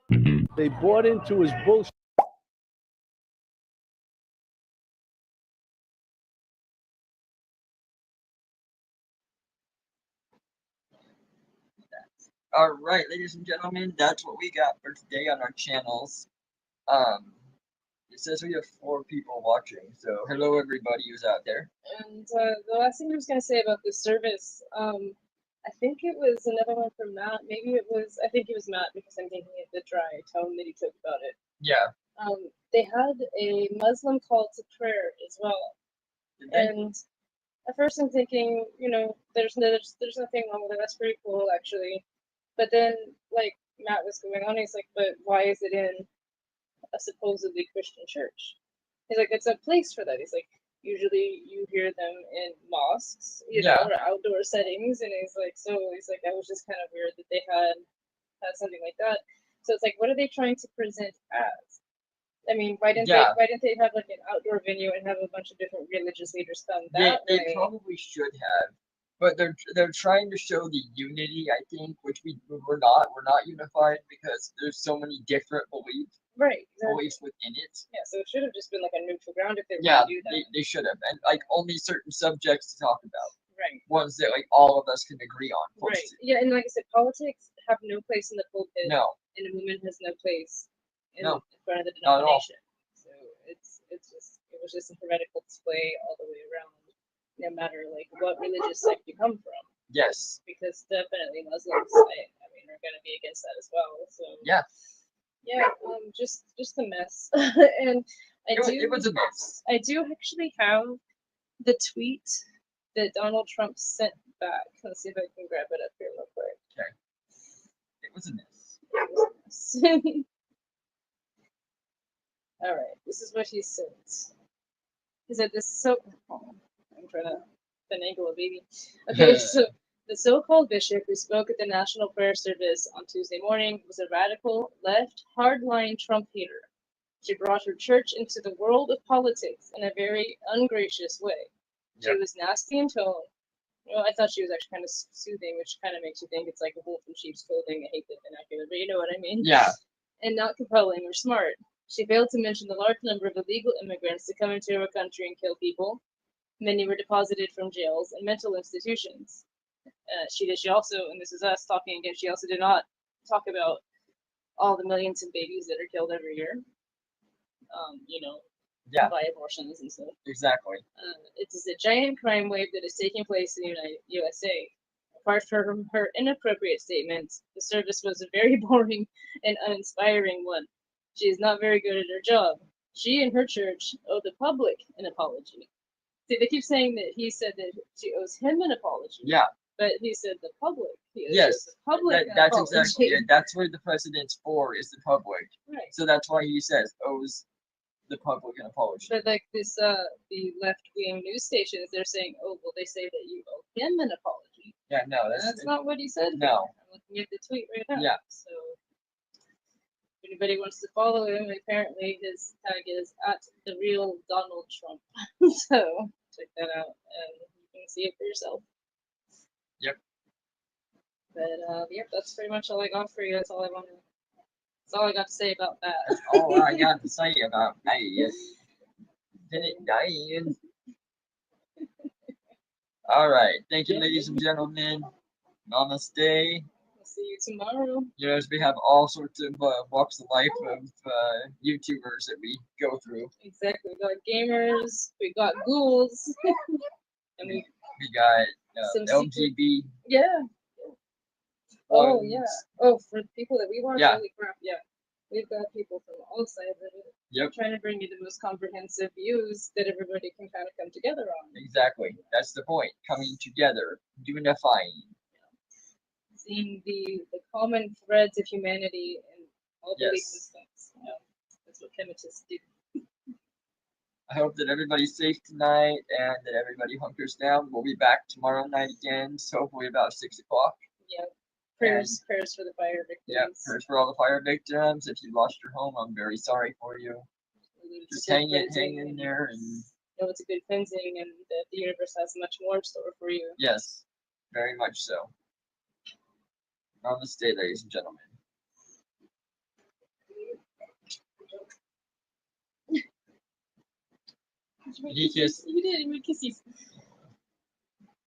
They bought into his bullshit. All right, ladies and gentlemen, that's what we got for today on our channels. It says we have 4 people watching, so hello everybody who's out there. And the last thing I was going to say about this service, I think it was another one from Matt. Maybe it was, I think it was Matt, because I'm thinking of the dry tone that he took about it. Yeah. They had a Muslim call to prayer as well. And at first I'm thinking, you know, there's nothing wrong with it. That's pretty cool, actually. But then, like, Matt was going on, he's like, but why is it in a supposedly Christian church? He's like, it's a place for that. He's like, usually you hear them in mosques, you know, or outdoor settings. And he's like, that was just kind of weird that they had something like that. So it's like, what are they trying to present as? I mean, why didn't they have like an outdoor venue and have a bunch of different religious leaders come that way? They probably should have, but they're trying to show the unity, I think, which we're not. We're not unified because there's so many different beliefs. Right. Beliefs within it. Yeah, so it should have just been like a neutral ground if they were Yeah, to do that. they should have, and like only certain subjects to talk about. Right. Ones that like all of us can agree on. Right. Yeah, and like I said, politics have no place in the pulpit. No. And a woman has no place in No. front of the Not at all. denomination. So it was just a heretical display all the way around, no matter like what religious sect you come from. Yes. Because definitely Muslims, I mean, are going to be against that as well. So yeah. Yeah, just a mess. And it was a mess. I do actually have the tweet that Donald Trump sent back. Let's see if I can grab it up here real quick. Okay. It was a mess. It was a mess. All right, this is what he sent. He said this I'm trying to finagle a baby. Okay, so the so-called bishop who spoke at the National Prayer Service on Tuesday morning was a radical, left, hardline Trump hater. She brought her church into the world of politics in a very ungracious way. She was nasty in tone. Well, I thought she was actually kind of soothing, which kind of makes you think it's like a wolf in sheep's clothing. I hate that vernacular, but you know what I mean. Yeah. And not compelling or smart. She failed to mention the large number of illegal immigrants to come into our country and kill people. Many were deposited from jails and mental institutions. She also, and this is us talking again, she also did not talk about all the millions of babies that are killed every year. By abortions and stuff. Exactly. It is a giant crime wave that is taking place in the USA. Apart from her inappropriate statements, the service was a very boring and uninspiring one. She is not very good at her job. She and her church owe the public an apology. See, they keep saying that he said that she owes him an apology. Yeah. But he said the public. Yes. The public That's apology. exactly. Yeah, that's where the president's for, is the public. Right. So that's why he says owes the public an apology. But like this, the left-wing news stations, they're saying, oh, well, they say that you owe him an apology. Yeah, no, That's not what he said. No. I'm looking at the tweet right now. Yeah. So if anybody wants to follow him, apparently his tag is at the real Donald Trump. So check that out and you can see it for yourself. Yep. But yep, that's pretty much all I got for you. That's all I want to. That's all I got to say about that. That's all I got to say about that. Didn't die. All right. Thank you, ladies and gentlemen. Namaste. I'll see you tomorrow. Yes, we have all sorts of walks of life of YouTubers that we go through. Exactly. We got gamers. We got ghouls. And we got some LGB. Yeah. Oh yeah. Oh, for the people that we watch, Yeah. holy crap, yeah. We've got people from all sides of it. Yep. Trying to bring you the most comprehensive views that everybody can kind of come together on. Exactly. That's the point. Coming together, unifying. Seeing the common threads of humanity and all belief systems. You know, that's what Primitus do. I hope that everybody's safe tonight and that everybody hunkers down. We'll be back tomorrow night again, so hopefully about 6 o'clock. Yeah. Prayers for the fire victims. Yeah, prayers for all the fire victims. If you lost your home, I'm very sorry for you. Just hang in there and know it's a good cleansing and that the universe has much more in store for you. yes, very much so. Namaste, ladies and gentlemen. You did. You made kisses.